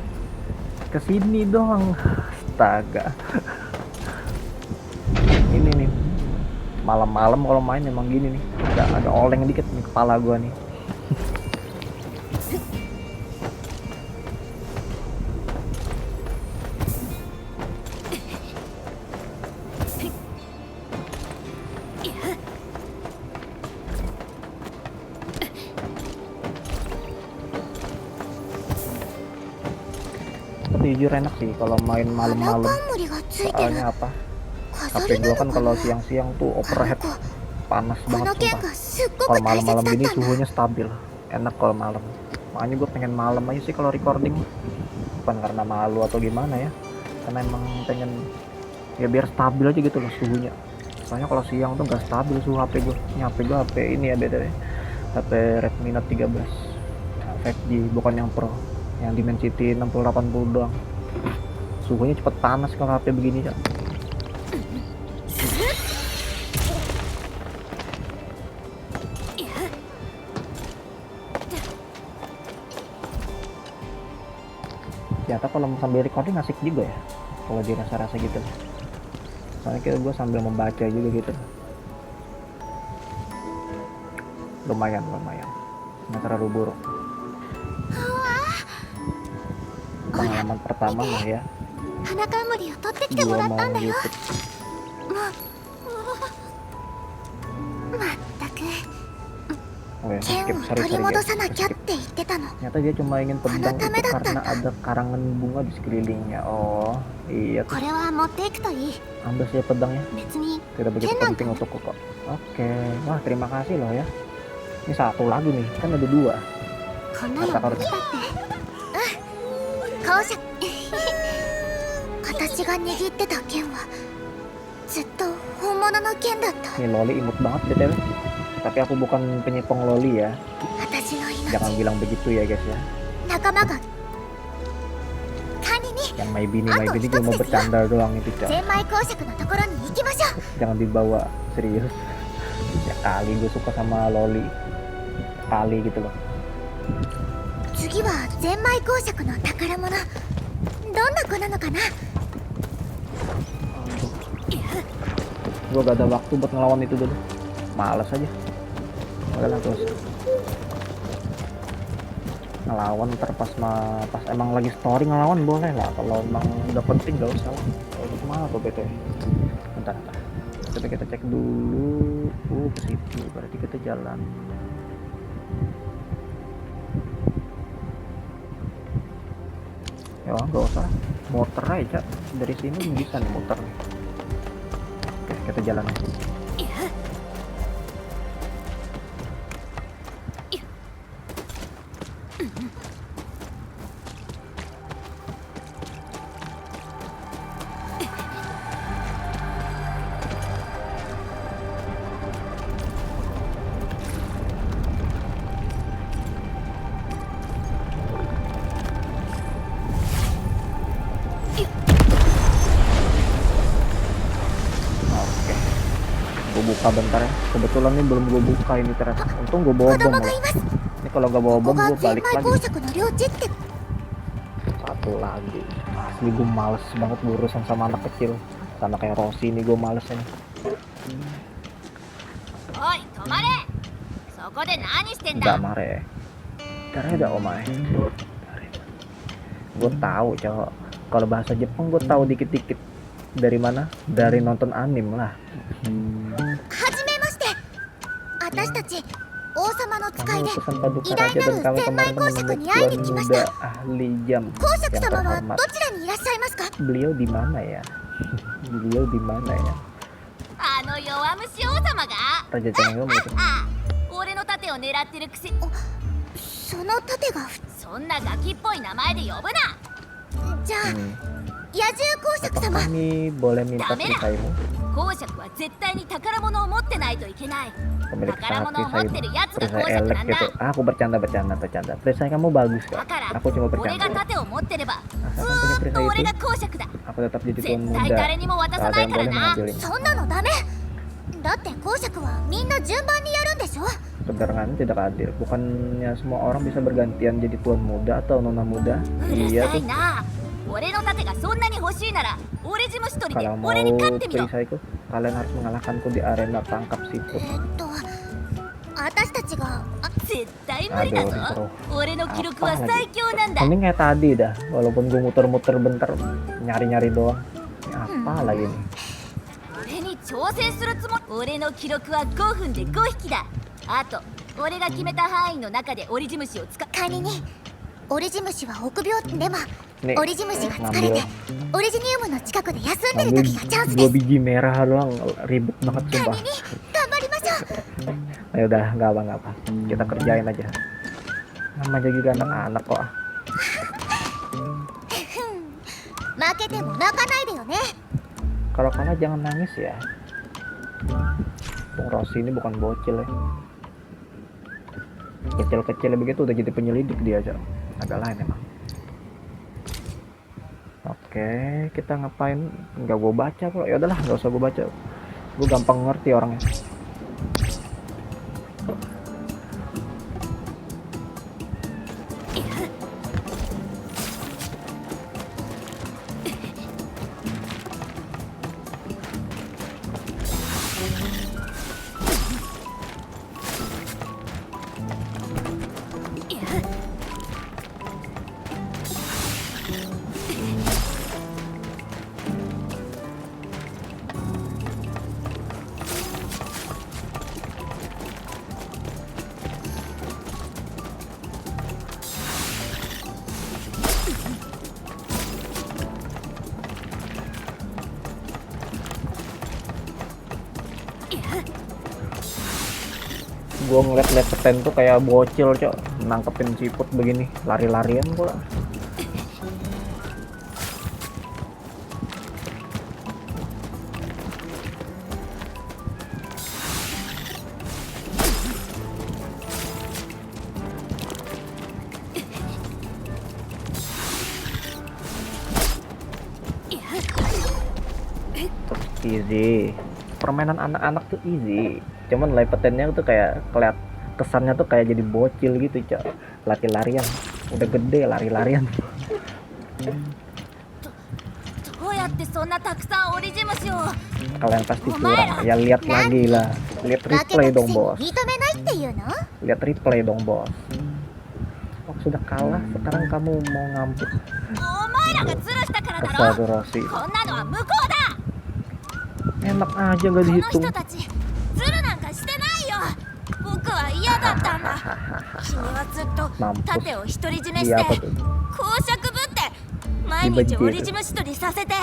ke sini doang. Astaga. Ini nih. Malam-malam kalau main emang gini nih. Ada oleng dikit nih kepala gua nih. Tapi jujur enak sih kalau main
花
malam-malam.
冠がついてる
Soalnya apa?
飾
HP
りな
gua
の
kan
か
kalau
な
siang-siang tuh
あ
overhead
の子
panas
この
banget
剣
sumpah.
がすっご
Kalau
く大切だ
malam-malam
った
gini
んだ
suhunya stabil, enak kalau malam. Makanya gue pengen malam aja sih kalau recording, bukan karena malu atau gimana ya, karena emang pengen ya biar stabil aja gitu loh suhunya. Soalnya kalau siang tuh nggak stabil suhu HP gue. Ini HP gue HP ini ya beda deh, HP Redmi Note 13 nah, 5G bukan yang Pro, yang Dimensity 6080 doang. Suhunya cepet panas kalau HP begini ya. Ternyata kalau sambil recording asik juga ya kalau dirasa-rasa gitu. Soalnya kayak gue sambil membaca juga gitu. Lumayan nggak terlalu buruk. Pengalaman pertama lah ya
花冠を取ってきて
gue
もらっ
mau
たんだよ
YouTube.
まったく
Oh ya,
剣
skip
を
sorry
取り
sorry
戻
guys.
さなきゃっ
Skip.
て言ってたの
Ternyata dia cuma ingin pedang
Karena
itu karena
tanda.
ada karangan bunga di sekelilingnya. Oh iya
こ
tuh,
れは持っていくといい
ambil saja pedangnya.
別に
Tidak begitu
Kenang.
penting untukku kok. Oke, wah terima kasih loh ya. Ini satu lagi nih, kan ada dua.
こんなの持ってきたって公爵私が握ってた剣はずっと本物の剣だった
Ini loli imut banget btw. Tapi aku bukan penyepong loli ya.
私の
Jangan
命
bilang begitu ya guys ya.
仲間が管理人
Yang maybe ini cuma mau bercanda doang itu cak.
ゼンマイ公爵のところに行きましょう
Jangan dibawa serius. Ya kali gue suka sama loli. Kali gitu loh.
次はゼンマイ公爵の宝物どんな子なのかな
Gue gak ada waktu buat ngelawan itu dulu. Males aja. Udahlah terus ngelawan ntar pas emang lagi story ngelawan boleh lah. Kalau emang udah penting gak usah lah. Kalau itu kemana tuh BTW? Bentar. Coba kita cek dulu. Ke situ. Berarti kita jalan. Ya gak usah. Muter aja. Dari sini bisa nih muter nih. Oke, kita jalan aja. Oke, gue buka bentar ya. Kebetulan nih belum gue buka ini ternyata. Untung gue bawa
子
bom
供が
loh.
います
Ini kalau gak bawa
ここ
bom
が
gue
ゼン
balik
マイ
lagi.
公爵の領地って
satu lagi. Asli gue males banget berurusan sama anak kecil. Sama kayak Rossi ini gue males ini.
おい止まれ、そこで何してん
Nggak
だ。
mare. Karena ada omai. Gue tahu cowok. Kalau bahasa Jepang gue tahu dikit-dikit. Dari mana? Dari nonton anime lah.
はじめまして。私たち王様の使い
Kami
で
utusan paduka
偉大
raja
な
dan
る
kami
千枚
kemarin
公爵
menemui
に会いに
tuan
来まし
muda
た。
ahli jam
公爵
yang
様は
terhormat.
どちらにいらっしゃいますか？
Beliau di mana ya? Beliau di mana ya?
あの弱虫王様が
Raja Cengeng itu.
俺の盾を狙ってるくせ、
その盾が
そんなガキっぽい名前で呼ぶな。
じゃあ
Hmm.
野獣公爵
Apa
様。
kami boleh minta
Damai lah.
perisaimu?
公爵は絶対に宝物を持ってないといけない。
Pemilik
宝
sangat
物を持って
perisai
るやつが公
perisai
爵
elek
なんだ。
gitu. Aku bercanda. Perisai kamu bagus
だ
kok.
から
Aku cuma
俺が
bercanda.
盾を持ってれば
Asalkan
ず
punya
ーっと
perisai
俺
itu,
が公爵だ。
aku tetap jadi
絶
tuan
対
muda.
誰にも渡
Tak
さ
ada
ない
yang
から
boleh
な。
mengambilnya.
そんなのダメ。だって公爵はみんな順番にやるんでしょ。
Keterangan tidak adil. Bukannya semua orang bisa bergantian jadi tuan muda atau nona muda?
うる
Iya
さい
tuh.
な。俺の盾がそんなに欲しいなら俺ジム一人で
Kalau mau
俺に勝ってみろ。
perisaiku, kalian harus mengalahkanku di arena tangkap siput.
私たちが
絶対無理だ
Aduh,
ぞ。
disuruh
俺の記録は
apa
最強なんだ。
Mending kayak tadi dah, walaupun gue muter-muter bentar nyari-nyari doang. Ini apa lagi nih?
俺に挑戦するつもり。俺の記録は5分で5匹だ。あと俺が決めた範囲の中でオリジムシを使っ。
仮にオリジムシは臆病でも
Nih,
オリジムシが疲れて
ngambil
オリジニウムの近くで休んでる
ngambil
時がチャンスで
dua
す。
biji merah doang, ribet banget
仮
sumpah.
に頑張りましょう。
Ya udah, nggak apa-apa. Kita kerjain aja. Namanya juga anak-anak kok.
負けても泣かないでよね。
Kalau kalah jangan nangis ya. Bung Rossi ini bukan bocil ya. Kecil-kecil begitu udah jadi penyelidik dia aja. Agak lain emang. Oke, kita ngapain? Nggak gue baca kok. Ya udahlah, nggak usah gue baca. Gue gampang ngerti orangnya. Gue ngeliat peten tuh kayak bocil cok, nangkepin siput begini, lari-larian pula. Easy, permainan anak-anak tuh easy, cuman lepetennya tuh kayak kesannya tuh kayak jadi bocil gitu cok, lari-larian, udah gede lari-larian.
どうやってそんなたくさんオリジムシを。
Kalian pasti curang ya, lihat lagi lah, lihat
負け
replay
たく
dong
せに
bos,
認めないっていうの？
lihat replay dong bos. Oh, sudah kalah, sekarang kamu mau ngampus
お前らがズルしたからだ
Kasado
ろ。
Rossi.
こんなのは向こうだ。
Enak aja gak
この
dihitung.
人たちズルなんかしてないよ。僕は嫌だったんだ。君はずっと
Mampus.
盾を独り占めし
Iya
て
apa tuh?
公爵ぶって毎日オリジムシ取りさせて。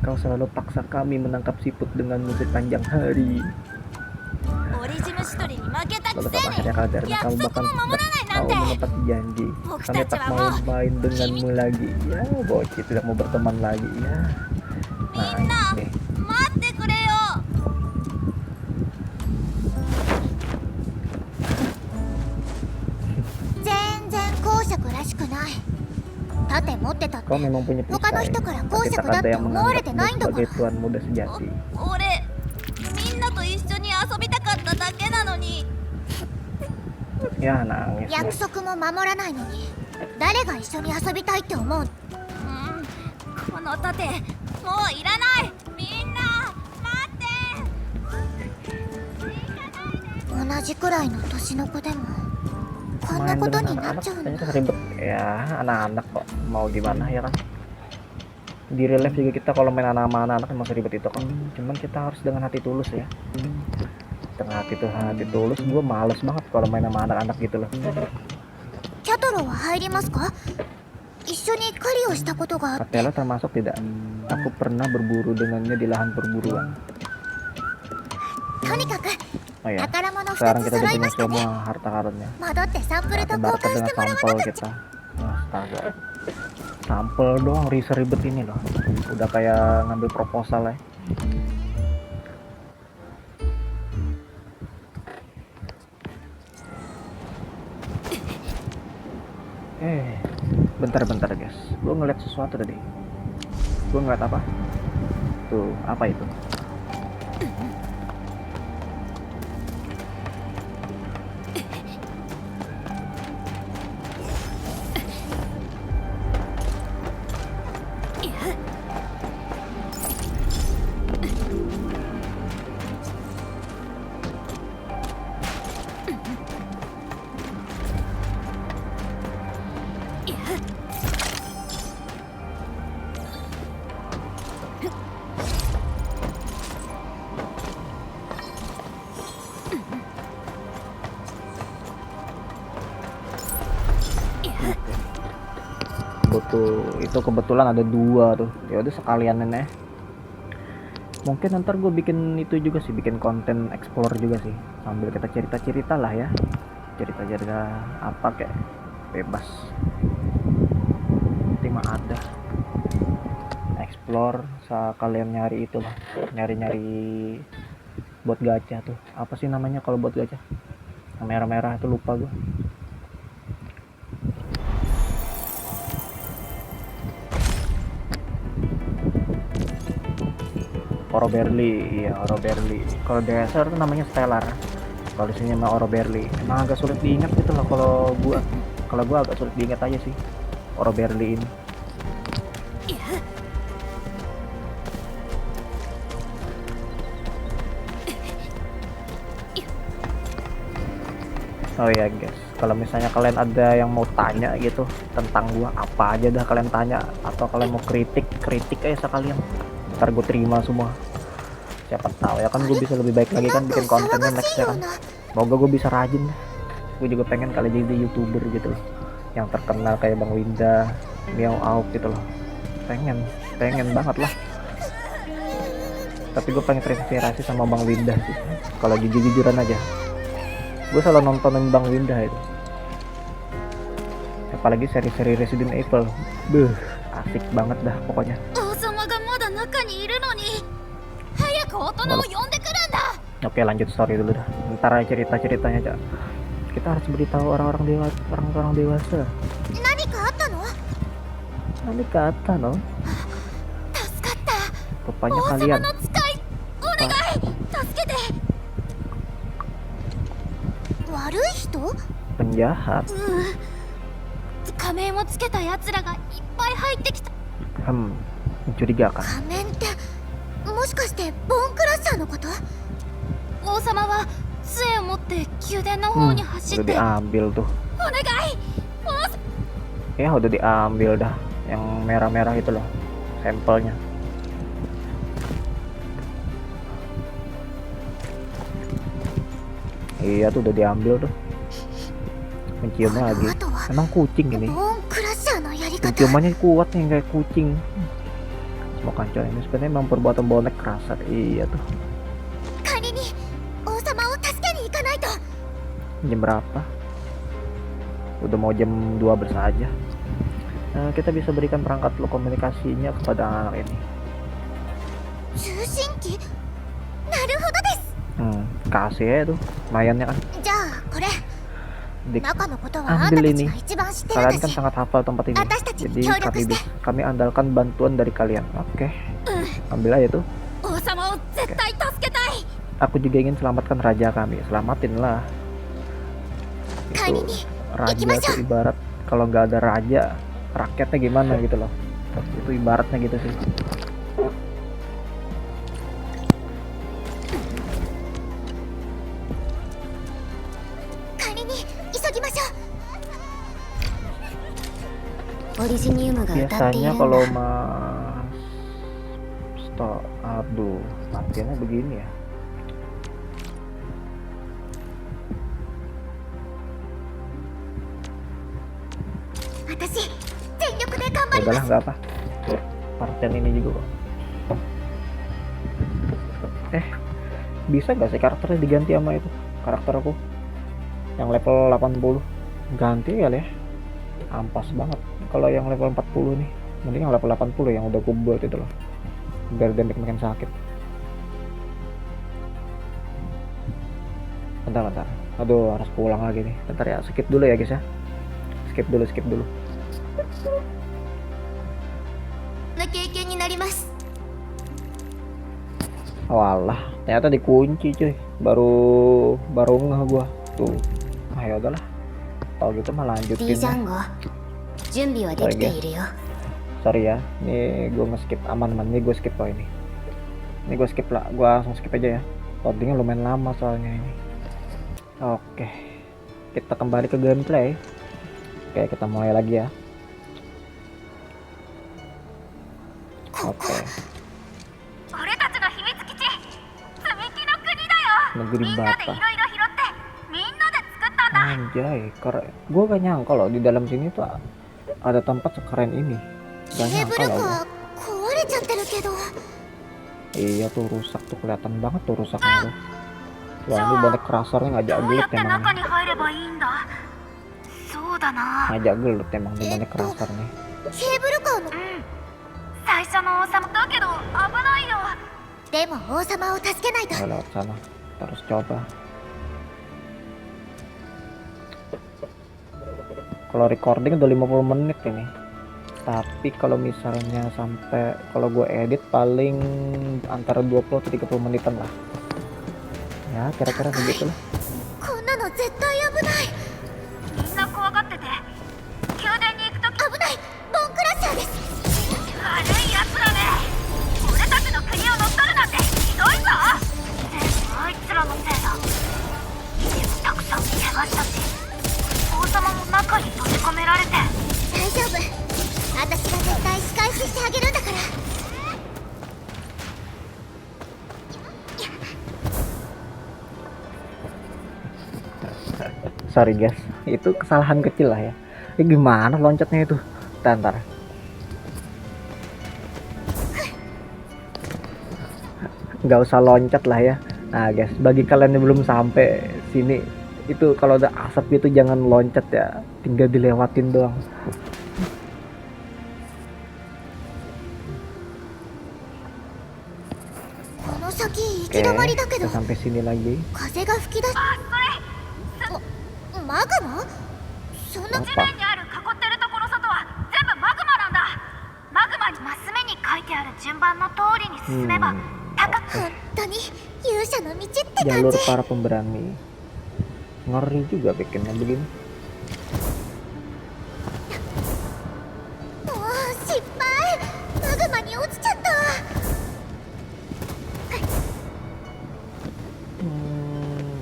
Kau selalu paksa kami menangkap siput denganmu sepanjang hari.
オリジムシ取りに負けたく
Lalu
せ
pada akhirnya
に
kau karena
約
kamu
束
bahkan
も守らないな
mau
んて。
menepati janji. Kami tak mau main denganmu lagi. Ya, bocil tidak mau berteman lagi ya. Nah, ini.
待ってくれよ。
全然公爵らしくない。盾持ってたって
Kau memang punya
他の
perisai,
人から公
tapi
爵
tak
だっ
ada
て
yang
思われてないん
menganggapmu
だから
sebagai tuan muda sejati.
俺みんなと一緒に遊びたかっただけなのに。
Ya nangis.
約束も守らないのに誰が一緒に遊びたいって思う？
の盾もういらない。みんな待って。
同じくらいの年の子でもこん
Main
なこと
dengan
になっ
anak-anak
ちゃうんだ。
ternyata ribet ya. Anak-anak kok mau gimana ya kan, di real life juga kita kalau main sama anak-anak emang seribet itu kok, cuman kita harus dengan hati tulus ya, dengan hati tulus. Gue males banget kalau main sama anak-anak gitu loh.
キャトロは入りますか？一緒に狩りをしたことがあって。
Katela termasuk tidak? Aku pernah berburu dengannya di lahan perburuan.
とにかく
Oh ya,
宝物
sekarang
2つ
kita
揃
udah
いま
punya
したね。
semua harta karunnya.
戻ってサンプル
Nah,
と交
barter
換し
dengan
てもらわな
sampel
くっち
kita. Astaga, sampel doang ribet ini loh, udah kayak ngambil proposal ya. Bentar guys, gue ngeliat sesuatu tadi. Gue ngeliat apa? Tuh, apa itu? Itu kebetulan ada 2 tuh. Ya udah sekalian ya. Mungkin ntar gue bikin itu juga sih, bikin konten explore juga sih, sambil kita cerita-cerita lah ya, cerita-cerita apa kayak bebas. Nanti mah ada explore kalian nyari itu lah, nyari-nyari buat gacha tuh. Apa sih namanya kalau buat gacha? Yang merah-merah itu lupa gue. Oroberli, iya Oroberli. Kalau dasar tuh namanya Stellar. Kalau di sini mah Oroberli. Emang agak sulit diingat gitu loh kalau gua agak sulit diingat aja sih Oroberli ini. Oh ya guys, kalau misalnya kalian ada yang mau tanya gitu tentang gua, apa aja dah kalian tanya, atau kalian mau kritik aja sekalian, ntar gue terima semua. Siapa tahu ya kan gue bisa lebih baik lagi kan bikin kontennya nextnya kan. Semoga gue bisa rajin. Gue juga pengen kali jadi youtuber gitu loh, yang terkenal kayak Bang Winda, Miao Auk gitu loh. Pengen banget lah. Tapi gue pengen terinspirasi sama Bang Winda sih. Kalau jujur-jujuran aja, gue selalu nontonin Bang Winda itu. Apalagi seri-seri Resident Evil. Asik banget dah pokoknya.
王様がまだ中にいるのに早く大人を呼んでくるんだ。
Oke, lanjut story dulu dah. Ntar aja cerita-ceritanya aja. Kita harus beritahu orang-orang dewasa.
何かあったの？
Nanti kata no.
助かった。
Rupanya
王
kalian
様の使いお願い助けて。
悪い人？
penjahat.
仮面をつけた奴らがいっぱい入ってきた。
Mencurigakan.
仮面ってもしかしてボーンクラッシャーのこと？
王様は杖を持って宮殿の方に走っ
Udah
て、
diambil tuh.
お願い。
Ya udah diambil dah. Yang merah-merah itu loh, sampelnya. Iya tuh udah diambil tuh. Mencium lagi. Emang kucing ini.
ボーンクラッシャーのやり方。
Penciumannya kuat nih kayak kucing. Semua kancil ini sebenarnya memang perbuatan bonek kerasa. Iya tuh.
仮に王様を助けに行かないと。
Jam berapa? Udah mau jam 12 aja. Kita bisa berikan perangkat komunikasinya kepada anak ini.
通信機？なるほどです。
Kasih ya tuh, lumayannya kan.
じゃあこれ。
Dik,
中のことはあんたた
ambil
ち
ini.
が一番知ってるん
Kalian
だ
kan
し。
sangat hafal tempat ini.
Atas tadi,
Jadi
協力して。
kami andalkan bantuan dari kalian. Oke. Ambil aja tuh.
王様を絶対助けたい。
Aku juga ingin selamatkan raja kami. Selamatin lah. Itu, raja itu ibarat kalau nggak ada raja, rakyatnya gimana gitu loh. Itu ibaratnya gitu sih. Biasanya kalau mas aduh, latihannya begini ya. Udahlah, nggak apa. Partian ini juga kok. Bisa nggak sih karakternya diganti sama itu karakter aku yang level 80? Ganti kali ya, ampas banget. Kalau yang level 40 nih, mending yang level 80 yang udah gue buat itu loh, biar damage makin sakit. Bentar, aduh harus pulang lagi nih. Bentar ya, skip dulu ya guys ya, skip dulu. Walah, ternyata dikunci cuy. Baru ngeh gua tuh. Ya udahlah, kalau gitu mah lanjutin ya. Sorry ya, ini gue nge-skip aman. Ini gue skip kok ini gue skip lah, gue langsung skip aja ya. Loadingnya lumayan lama soalnya ini. Oke, kita kembali ke gameplay. Oke, kita mulai lagi ya. Oke. Negeri Bata. Anjay, keren. Gue gak nyangka loh di dalam sini tuh ada tempat sekeren ini. Gak nyangka loh. Iya tuh rusak tuh, kelihatan banget tuh rusaknya tuh. Wah, ini banyak kerasarnya ngajak gelut emang. Ngajak gelut emang nih banyak kerasar nih. Ayo lewat sana, kita harus coba. Kalau recording udah 50 menit ini, tapi kalau misalnya sampai kalau gue edit paling antara 20 atau 30 menitan lah ya, kira-kira segitu lah. Sorry guys, itu kesalahan kecil lah ya. Ini gimana loncatnya itu? Ntar. Nggak usah loncat lah ya. Nah guys, bagi kalian yang belum sampai sini, itu kalau ada asap itu jangan loncat ya, tinggal dilewatin doang. Oke, kita sampai sini lagi. Jalur para pemberani. Ngeri juga bikinnya begini.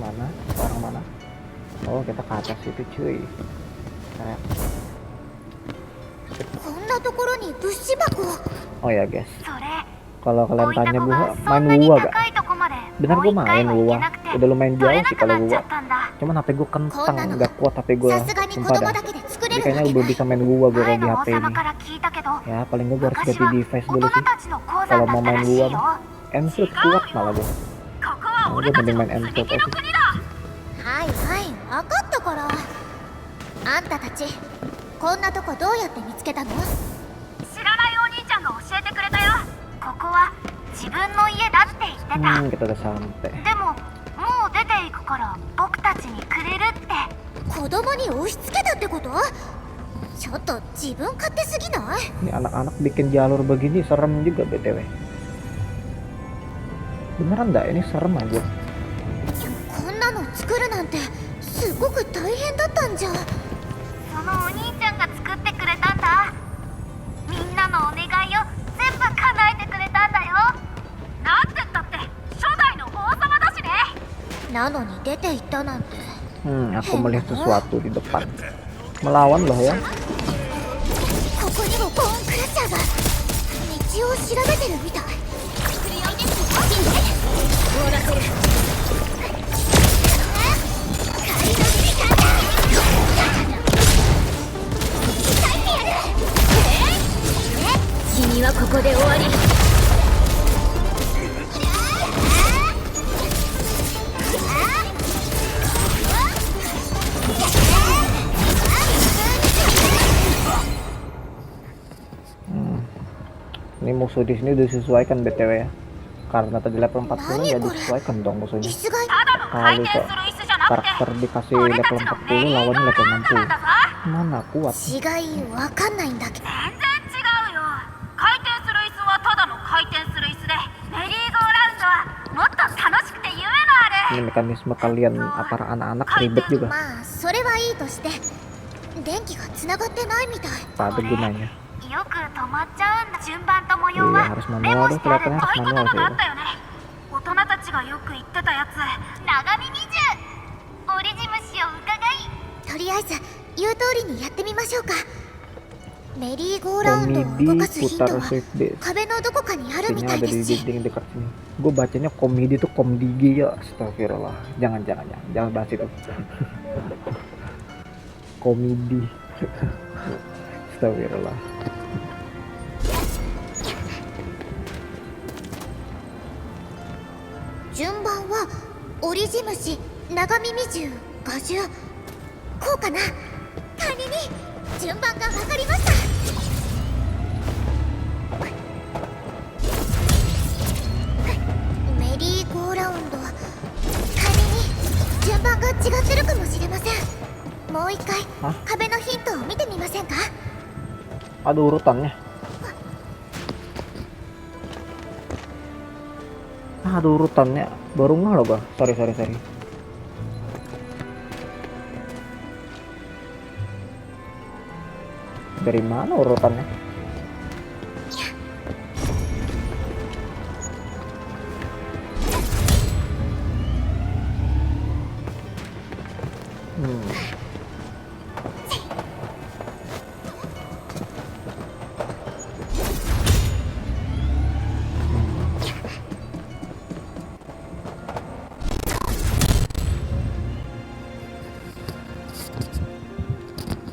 Mana? Orang mana? Oh, kita ke atas itu cuy. Kayak. Oh ya guys, kalau kalian tanya gua main WUA gak? Bener gua main WUA, udah lumayan jauh sih kalau WUA. Cuman HP gua kentang, gak kuat HP gua, sumpah dah. Jadi kayaknya udah bisa main WUA gua kalau di HP ini. Ya paling gua harus ganti device dulu sih. Kalau mau main WUA mah Enfield kuat malah gua. Nah, gua mending main Enfield aja. Kita udah sampai. Ini anak-anak bikin jalur begini serem juga BTW. Beneran enggak? Ini serem aja.
なんだよ。なんてったって初代の王様だしね。
なのに出て行ったなんて。
Aku melihat sesuatu di depan. Melawan loh ya.
ここにもボーンクラッシャーが道を調べてるみたい。クリアイですよ。終わらせる。仮の時間だ。帰ってやる。君はここで終わり。
Ini musuh di sini disesuaikan BTW ya. Karena tadi level 40 ya disesuaikan dong musuhnya.
椅子が
Kalau kok karakter dikasih level 40 lawannya level 60. Mana kuat?
違いわかんないんだけど。
全然違うよ。回転する椅子はただの回転する椅子で、メリーゴーラウンドはもっと楽しくて夢のあ
Ini
る。
mekanisme kalian para anak-anak ribet juga.
まあそれはいいとして、電気がつながってないみたい。
Tak ada gunanya.
よく止まっちゃうんだ。順番と模様
Iya
は
harus
メ
manual
モ
deh
してある。
kelihatannya
そう
harus
いうこと
manual
が
sih
あ
itu.
ったよね。大人たちがよく言ってたやつ。長耳銃。折り虫を伺い。
とりあえず言う通りにやってみましょうか。メリーゴーラウンドを動かすヒント
putar
は
shift D.
壁のどこかにあるみ
Kayaknya
たい
ada
で
di
すし。
dinding dekat sini. Gue bacanya komedi tuh komdigi ya. Astagfirullah. Jangan bahas itu. Komedi. Astagfirullah.
順番はオリジムシ、長耳銃、ガジュこうかな。仮に順番が分かりました。メリーゴーラウンド、仮に順番が違ってるかもしれません。もう一回
あ
壁のヒントを見てみませんか。
Ada urutannya. Ada urutannya. Baru nggak loh, Bang. Sorry. Dari mana urutannya?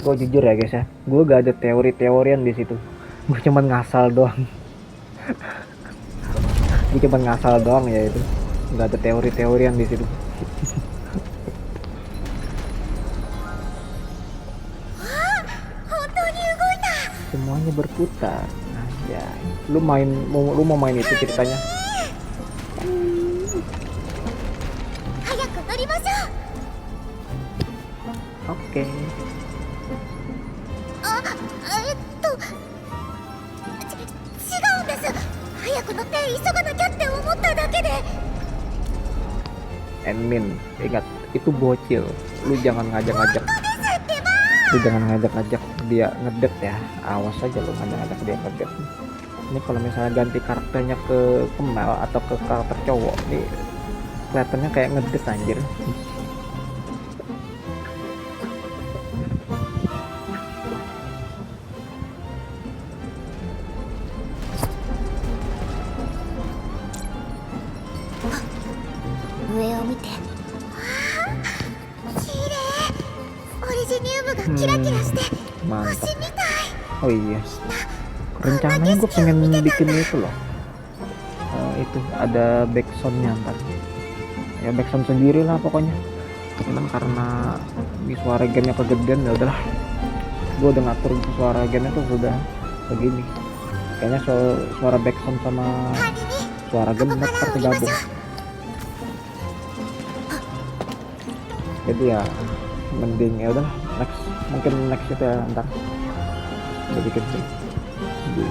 Gue jujur ya guys ya, gue gak ada teori-teorian di situ. Gue cuman ngasal doang. Ya itu. Gak ada teori-teorian di situ. Semuanya berputar. Anjay. Lu mau main itu ceritanya?
早く乗りましょう。
Oke.
違うんです。早く乗って急がなきゃって思っただけで。
Enmin, ingat itu bocil. Lu jangan ngajak-ngajak. Lu jangan ngajak-ngajak dia ngedet ya. Awas aja lu ngajak-ngajak dia ngedet. Ini kalau misalnya ganti karakternya ke Kemal atau ke karakter cowok, nih kelihatannya kayak ngedet anjir. Mantap. Oh iya, rencananya gue pengen bikin itu loh. Itu ada backsoundnya ntar. Ya backsound sendiri lah pokoknya. Cuman karena di suara gamenya kegedean ya udahlah. Gue udah ngatur suara gamenya tuh sudah begini. Kayaknya suara backsound sama suara game ntar tergabung. Jadi ya mending ya udahlah mungkin next itu ya ntar udah bikin sih di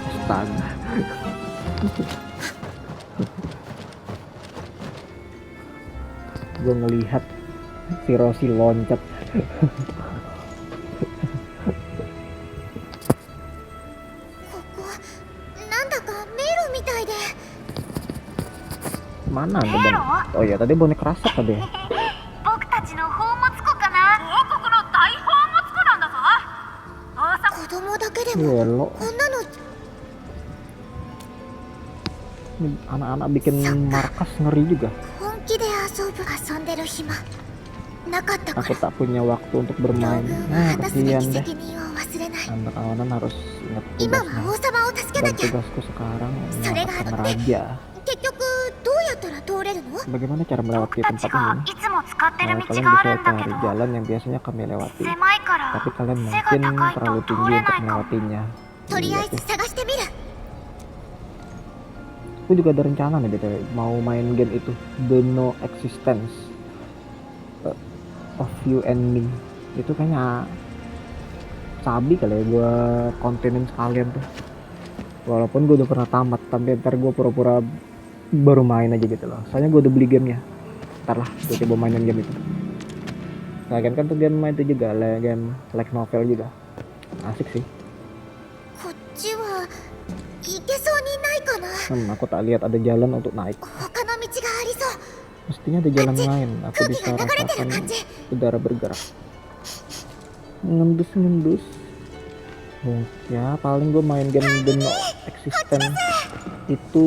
astaga. Gue ngelihat si Rossi loncat.
ここなんだか迷路みたい
Mana ada bon? Oh ya tadi bonek rasak tadi.
僕たちの宝物庫かな。王国の大宝物庫なんだぞ。王様
子供だけでも
Gelo.
こんなの
Ini anak-anak bikin markas ngeri juga.
本気で遊んでる暇なかったか
Aku
ら
tak punya waktu untuk
両
bermain.
軍は
Nah
果たすべき
kasihan deh.
責任を忘れない
Anak-anak harus ingat
今は
tugasnya.
王様を助けな
Dan
きゃ
tugasku sekarang
Solega
menyelamatkan
ada.
raja.
結局どうやったら通れるの
Bagaimana cara melewati
僕た
tempat
ちが
ini?
いつも使ってる
Nah,
道
kalian
があ
bisa
るんだけ
cari
ど
jalan yang biasanya kami lewati.
狭いから
Tapi kalian
背が
mungkin
高い
terlalu
と通
tinggi
れ
untuk
ないかも。
melewatinya.
とりあえ
Iya
ず
tuh.
探してみる
Aku juga ada rencana nih BTW mau main game itu The No Existence of You and Me. Itu kayaknya sabi kali ya gue kontenin sekalian tuh. Walaupun gue udah pernah tamat, tapi ntar gue pura-pura baru main aja gitu loh. Soalnya gue udah beli gamenya. Ntar lah gue coba mainin game itu. Lagian kan tuh game main itu juga, game like novel juga. Asik sih.
こっちは行けそうにないかな
Aku tak lihat ada jalan untuk naik.
他の道がありそう
Mestinya ada jalan lain. Aku
空気
bisa
が流れてる
rasakan
感じ
udara bergerak. Ngendus. Oh, ya paling gue main game The No Existence itu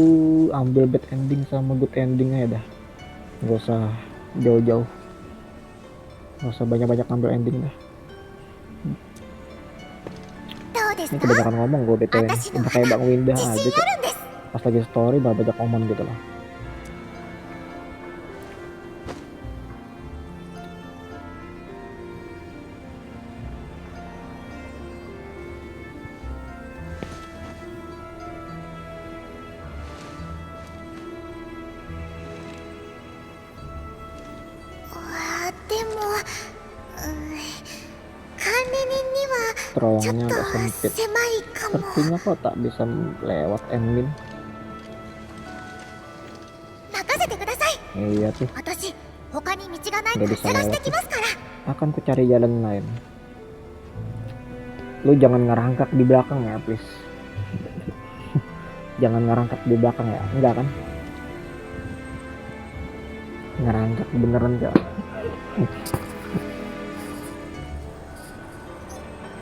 ambil bad ending sama good ending aja dah. Gak usah jauh-jauh. Gak usah banyak-banyak ambil ending dah.
どうです
Ini
か
kebanyakan ngomong gue BTW. Udah kayak Bang Windah
自
aja
信
Cek.
あるんです
Pas lagi story udah banyak ngomong gitu loh. Terowongannya agak sempit.
狭いかも
Sepertinya kok tak bisa lewat admin.
任せてください
Iya tuh,
私他に道がない
nggak
か
bisa
探して
lewat.
きますから
Akan ku cari jalan lain. Lu jangan ngerangkak di belakang ya, please. Jangan ngerangkak di belakang ya, enggak kan? Ngerangkak beneran gak?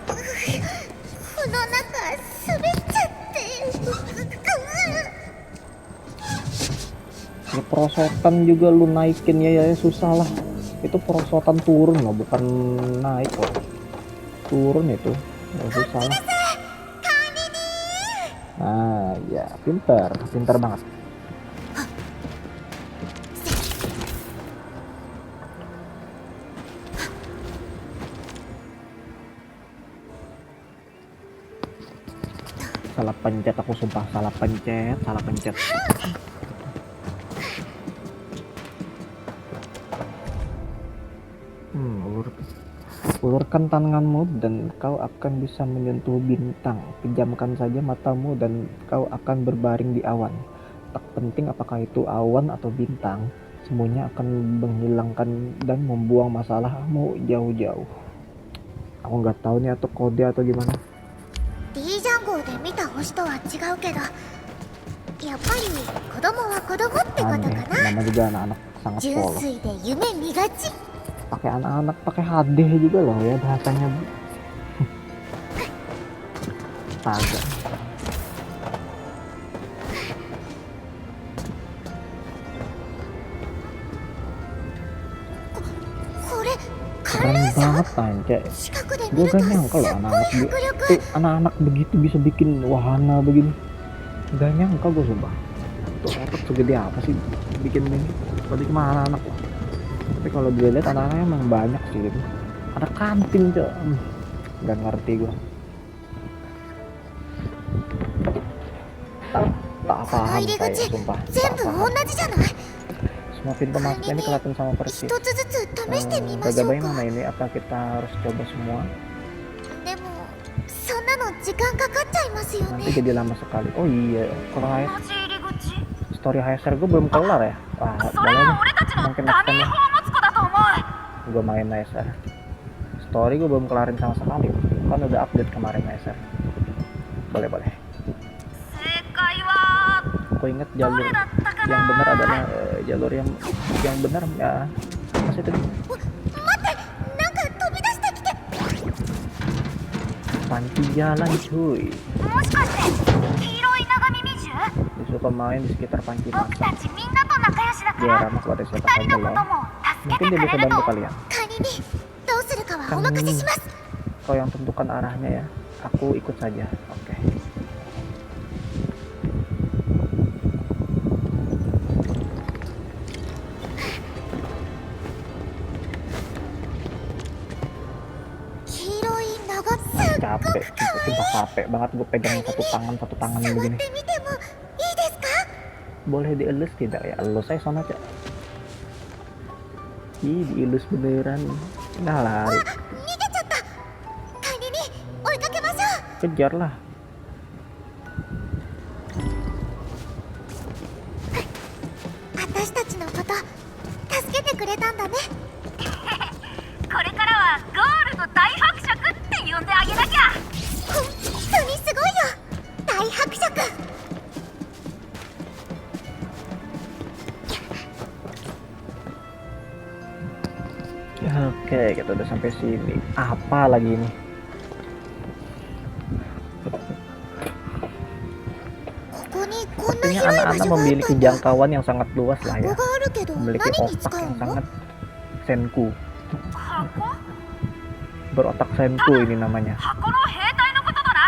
この中滑っちゃって
Ya perosotan juga lu naikin ya susah lah. Itu perosotan turun loh, bukan naik loh. Turun itu, ya susah lah. Nah, ya pintar banget. Salah pencet aku sumpah, salah pencet. Ulurkan tanganmu dan kau akan bisa menyentuh bintang. Pejamkan saja matamu dan kau akan berbaring di awan. Tak penting apakah itu awan atau bintang, semuanya akan menghilangkan dan membuang masalahmu jauh-jauh. Aku nggak tahu nih atau kode atau gimana.
D ジャン号で見た星とは違うけどやっぱり子供は子供ってことか
Aneh,
な
nama juga anak-anak sangat
純
polos.
粋で夢見がち
Pakai anak-anak pakai HD juga loh ya bahasanya. Astaga.
これ
Keren banget Tance.
近くで
Gue
見ると
gak
すっ
nyangka
ご
loh
い
anak-anak
迫力
tuh anak-anak begitu bisa bikin wahana begini. Gak nyangka gue sumpah. Tuh otak segede apa sih bikin ini. Berarti cuma anak-anak loh. Tapi kalau dilihat anak-anaknya emang banyak sih gitu. Ada kantin cok. Gak ngerti gue. Tak
この
paham
入り
saya
口
sumpah.
全
Tak
部
paham.
同じじゃない
Semua pintu masuknya ini kelihatan sama
一
persis.
つずつ試してみましょう
Bagaimana
か
ini? Apa kita harus coba semua?
でもそんなの時間かかっちゃいますよ
Nanti
ね
jadi lama sekali. Oh iya, kalau
同じ入り口。
story HSR gue belum kelar ya. Wah,
それ
boleh
は
nih.
俺たちの
Mungkin
ダ
next
ミー
time
宝物庫だと思う。
gue main HSR. Story gue belum kelarin sama sekali. Kan udah update kemarin HSR. Boleh.
正解は
Aku inget
ど
jalur
れだったか
yang benar adalah jalur yang benar ya. Masih tadi
待って、なんか飛び出してきて。
panci jalan cuy.
もしかして黄色い長耳獣？
Dia suka main di sekitar panci
僕
masa.
たちみんなと仲良しだか
Dia
ら
ramah kepada
二
siapa
人
saja
のこと
loh.
も助け
Mungkin
て
dia
く
bisa
れる
bantu
の。
kalian.
仮にどうするかはお任せします。
Kau yang tentukan arahnya ya. Aku ikut saja. Oke. Capek, sumpah capek banget gue pegang satu tangan
触っ
begini.
てみてもいいですか？
Boleh dielus tidak ya? Elus saya sana cak. Ih, dielus beneran. Nah lari,
逃げちゃった。仮に追いかけましょう。
kejar lah.
私たちのこと助けてくれたんだね。
これからはゴールド大伯爵って呼んであげなきゃ。
本当にすごいよ、大伯爵。
Oke, kita udah sampai sini. Apa lagi ini?
ここにこんな
Sepertinya
広い場
anak-anak
所があっ
memiliki
たんだ。
jangkauan yang sangat luas lah
こ
ya.
こがあるけど何
Memiliki
に
otak
使う
yang
の？
sangat senku.
箱？
Berotak senku ini namanya.
箱の兵隊のことだな。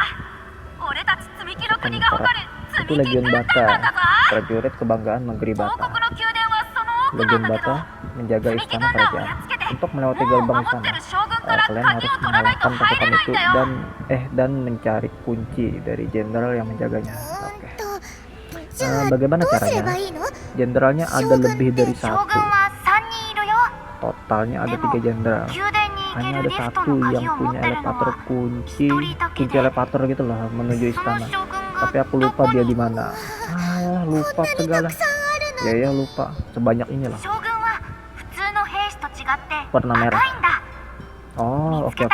俺たち積み木の国が誇る
Itu
積み木
Legion
軍団なんだ
Bata,
ぞ。
prajurit kebanggaan negeri
王国
Bata.
の宮殿はその奥な
Legion
んだけど
Bata menjaga
積み木
istana
軍団を
kerajaan.
やっつけて
Untuk melewati
もう
gerbang
守って
istana,
る将軍から
kalian
鍵
harus
を取らないと
mengalahkan
入れ
pasukan
ないん
itu
だよ。
dan mencari kunci dari jenderal yang menjaganya.
う
Oke.
ーんと、じゃあ
Bagaimana
どうすれば
caranya?
いいの？
Jenderalnya ada lebih dari
将
satu.
軍は3人いるよ。
Totalnya ada
でも
3 jenderal.
宮殿に行け
Hanya
る
ada
リフト
satu
の鍵
yang
を持っ
punya
てるの
elevator
は
kunci,
一人だけ
kunci
で
elevator gitu loh menuju
その
istana.
将軍が
Tapi aku
ど
lupa
こ
dia
に
di mana. Ah, lupa
こんなにた
segala.
くさんあるの。
Ya lupa. Sebanyak ini loh.
将軍は普通の兵士と違って
Warna
赤いん
merah.
だ。
Oh, oke.
あ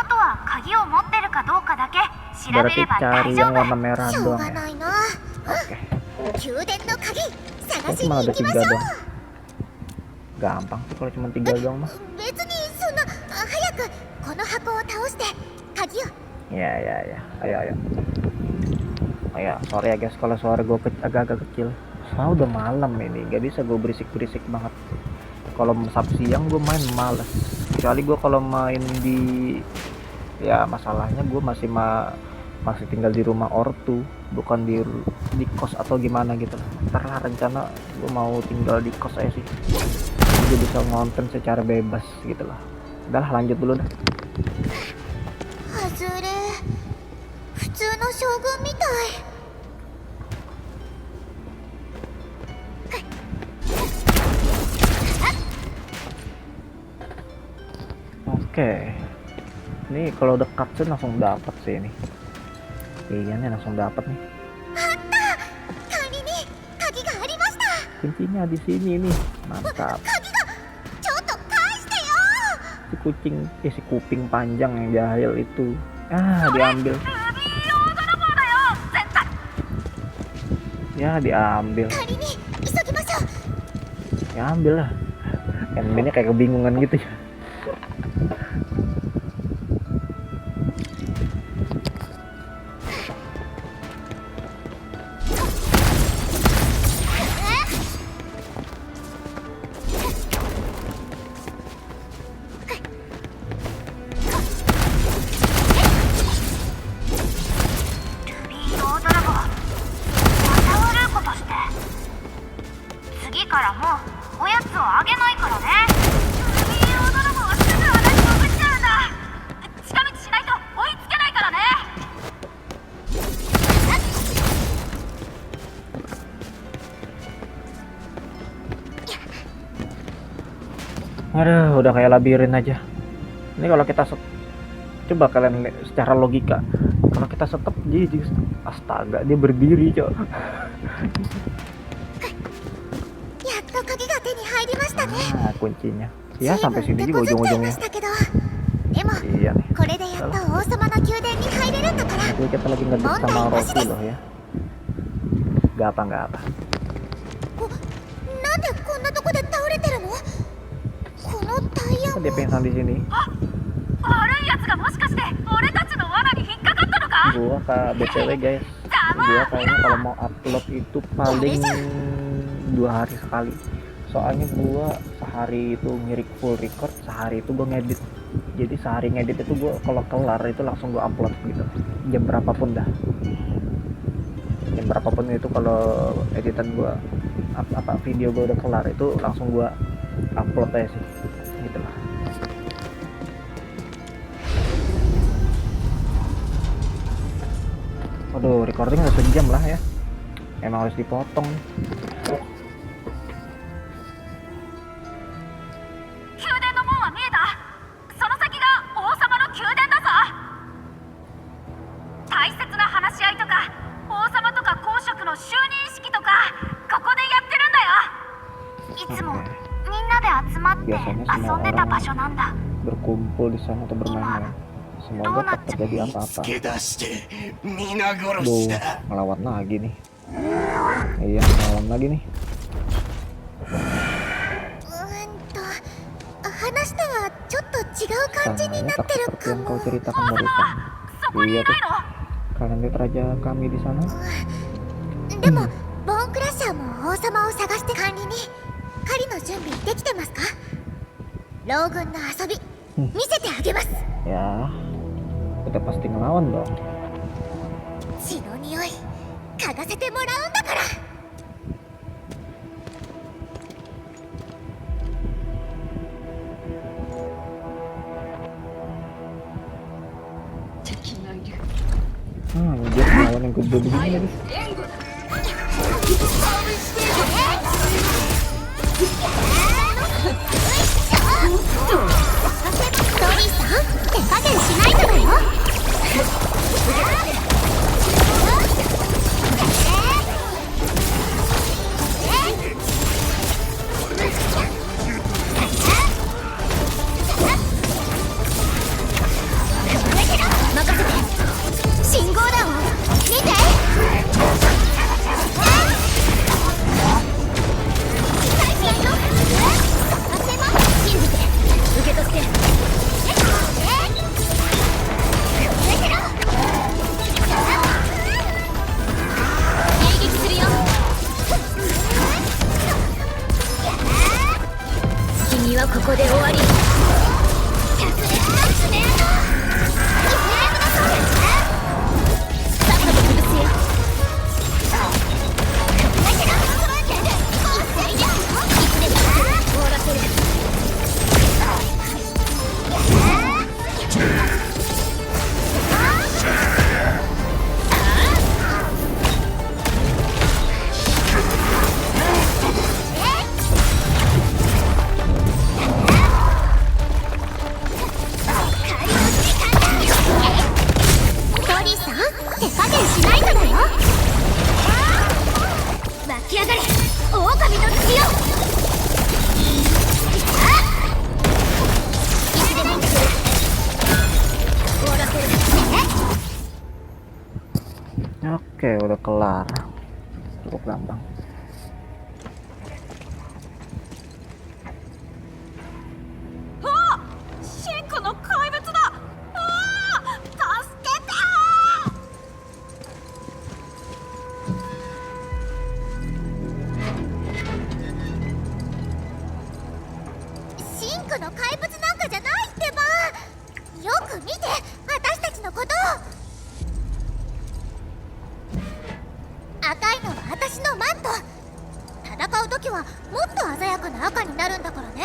とは鍵を持ってるかどうかだけ調べ
Berarti
れば
cari
大丈
yang
夫。
warna merah
しょう
doang
が
ya.
ないな。
Oke.
宮殿の鍵探
Ini
しに
cuma
行
ada
きま
3
しょう。
doang. Gampang sih kalau cuma 3 doang mah.
別にそんな早くこの箱を倒して鍵を。
Ya. Ayo. Ayo, sorry ya guys kalau suara gue agak-agak kecil. Soalnya udah malam ini, gak bisa gue berisik-berisik banget. Kalau Sabtu siang gue main males. Kecuali gue kalau main di, ya masalahnya gue masih tinggal di rumah ortu, bukan di kos atau gimana gitu. Ntar lah rencana gue mau tinggal di kos aja sih. Gue bisa ngonten secara bebas gitu lah. Udah lah, lanjut dulu dah.
外れ。普通の将軍みたい。
Oke. Ini kalau dekat sih langsung dapat sih ini. Iya nih langsung dapat nih.
仮に鍵がありました。
Kuncinya di sini nih. Mantap.
鍵がちょっと返してよ。
Si kucing, si kuping panjang yang jahil itu. Ah, diambil.
ルビーオードラボーだよ絶対。
Ya, diambil.
仮に急ぎましょう。
Ya, ambil lah. Yang ini kayak kebingungan gitu ya. Aduh, udah kayak labirin aja. Ini kalau kita coba kalian secara logika, kalau kita stop jadi astaga dia berdiri cok.
やっと鍵が手に入りましたね。
Nah kuncinya ya
随分
sampai sini
手
juga
こずっちゃいま
ujung-ujungnya.
したけど、でも
Iya nih,
これでやっと王様の宮殿に入れるんだから。
jadi kita lagi ngedit sama Roti loh ya. Gak apa Kenapa dia pingsan di sini?
悪い奴がもしかして俺たちの罠に引っかかったのか？
Gua BTW guys, gua kayaknya kalau mau upload itu paling 2 hari sekali. Soalnya gua sehari itu ngirik full record, sehari itu gua ngedit. Jadi sehari ngedit itu gua kalau kelar itu langsung gua upload gitu. Jam berapapun dah. Jam berapapun itu kalau editan gua video gua udah kelar itu langsung gua upload aja sih. Gitu lah. Waduh, recording udah sejam lah ya. Emang harus dipotong.
宮殿の門は見えた。その先が王様の宮殿だぞ。大切な話し合いとか王様とか公職の就任式とかここでやってるんだよ。いつもみんなで集まって遊んでた場所なんだ。
berkumpul di sana atau bermain-main. Semoga tak terjadi apa-apa. Duh, ngelawan lagi nih. Iya, ngelawan lagi nih.
話したらちょっと違う感じにな
Tanya
ってる
seperti
か
yang
も。
kau ceritakan barusan.
そこにい
Iya
ない
tuh,
の？
kalian lihat raja kami di sana.
でもボーンクラッシャーも王様を探して管理に狩りの準備できてますか？老軍の遊び見せてあげます。
Ya, kita pasti ngelawan dong.
血の匂い嗅がせてもらうんだから。
Anjir, ngelawan yang gede begini lagi.
トリさん、手加減しないとだよ。任せて。信号だわ。見て。信じて受け取って。 君はここで終わり。さっさと潰すよ。終わらせる。トリさん、手加減しないとだよ。湧き上がれ、狼の血よ。いつでも終わらせる。
Oke, udah kelar. Cukup gampang.
Ah! シンクの怪物だ。ああ、助けて。
シンクの怪物なんかじゃないってば。よく見て、私たちのこと。赤いのは私のマント。戦う時はもっと鮮やかな赤になるんだからね。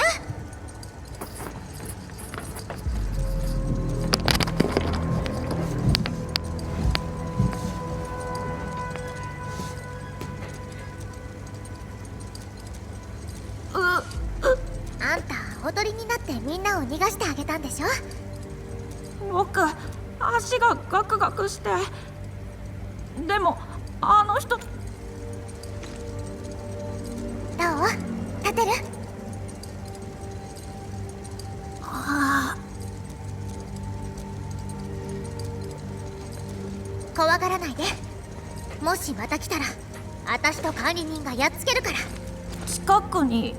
あんた踊りになってみんなを逃がしてあげたんでしょ。
僕、足がガクガクして。でもあの人。
どう？立てる？
はあ、
怖がらないで。もしまた来たら私と管理人がやっつけるから。
近くに。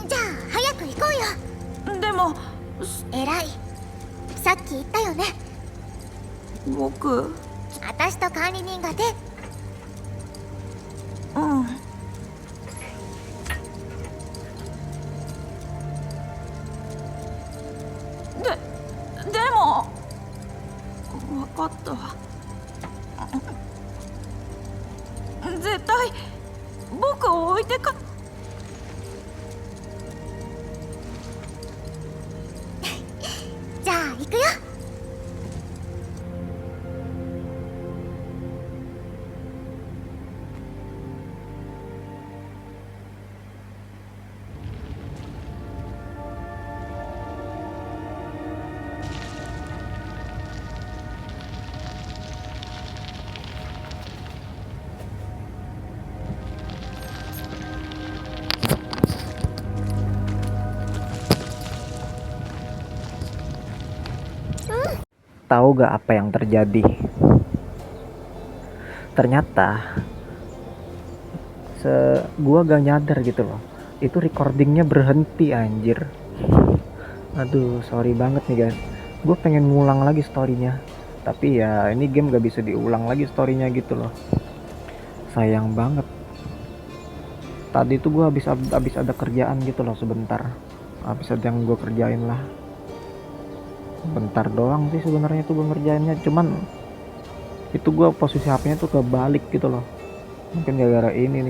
じゃあ早く行こうよ。
でも
偉い。さっき言ったよね。
僕
私と管理人が
うん。でも分かった。絶対僕を置いてか。
じゃあ行くよ。
Tahu gak apa yang terjadi? Ternyata gua gak nyadar gitu loh. Itu recordingnya berhenti anjir. Aduh, sorry banget nih guys. Gue pengen ngulang lagi storynya, tapi ya ini game gak bisa diulang lagi storynya gitu loh. Sayang banget. Tadi tuh gue habis ada kerjaan gitu loh sebentar. Habis ada yang gue kerjain lah. Bentar doang sih sebenarnya tuh gue ngerjainnya, cuman itu gue posisi HP-nya tuh kebalik gitu loh. Mungkin gara-gara ini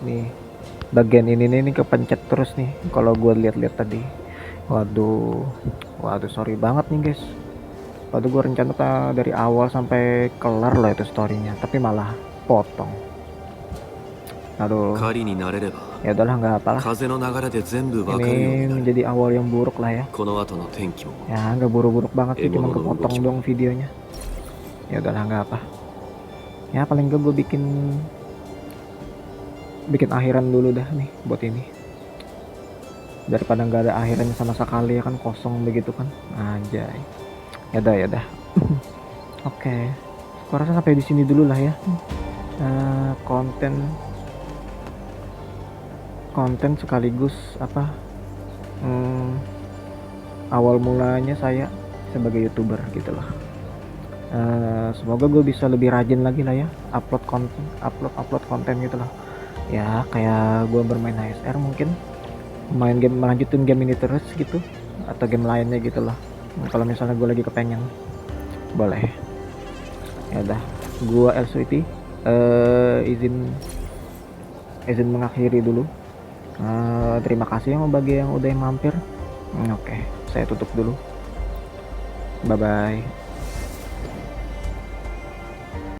nih bagian ini nih kepencet terus nih kalau gue lihat-lihat tadi. Waduh sorry banget nih guys. Waduh, gue rencana dari awal sampai kelar loh itu storynya, tapi malah potong. Aduh, ya udahlah, nggak apalah. Ini menjadi awal yang buruk lah ya. Ya nggak buruk-buruk banget sih, cuma kepotong dong videonya. Ya udahlah, nggak apa. Ya paling nggak gue bikin akhiran dulu dah nih buat ini, daripada nggak ada akhirannya sama sekali ya kan, kosong begitu kan. Anjay. Ya dah. Oke. Gua rasa sampai di sini dulu lah ya. Konten sekaligus apa, awal mulanya saya sebagai YouTuber gitu loh. Semoga gue bisa lebih rajin lagi lah ya, upload konten gitu loh ya, kayak gue bermain HSR, mungkin main game, melanjutin game ini terus gitu, atau game lainnya gitu loh. Kalau misalnya gue lagi kepengen, boleh. Ya udah, gue Elswiti izin mengakhiri dulu. Terima kasih yang bagi yang udah mampir. Oke, saya tutup dulu. Bye bye.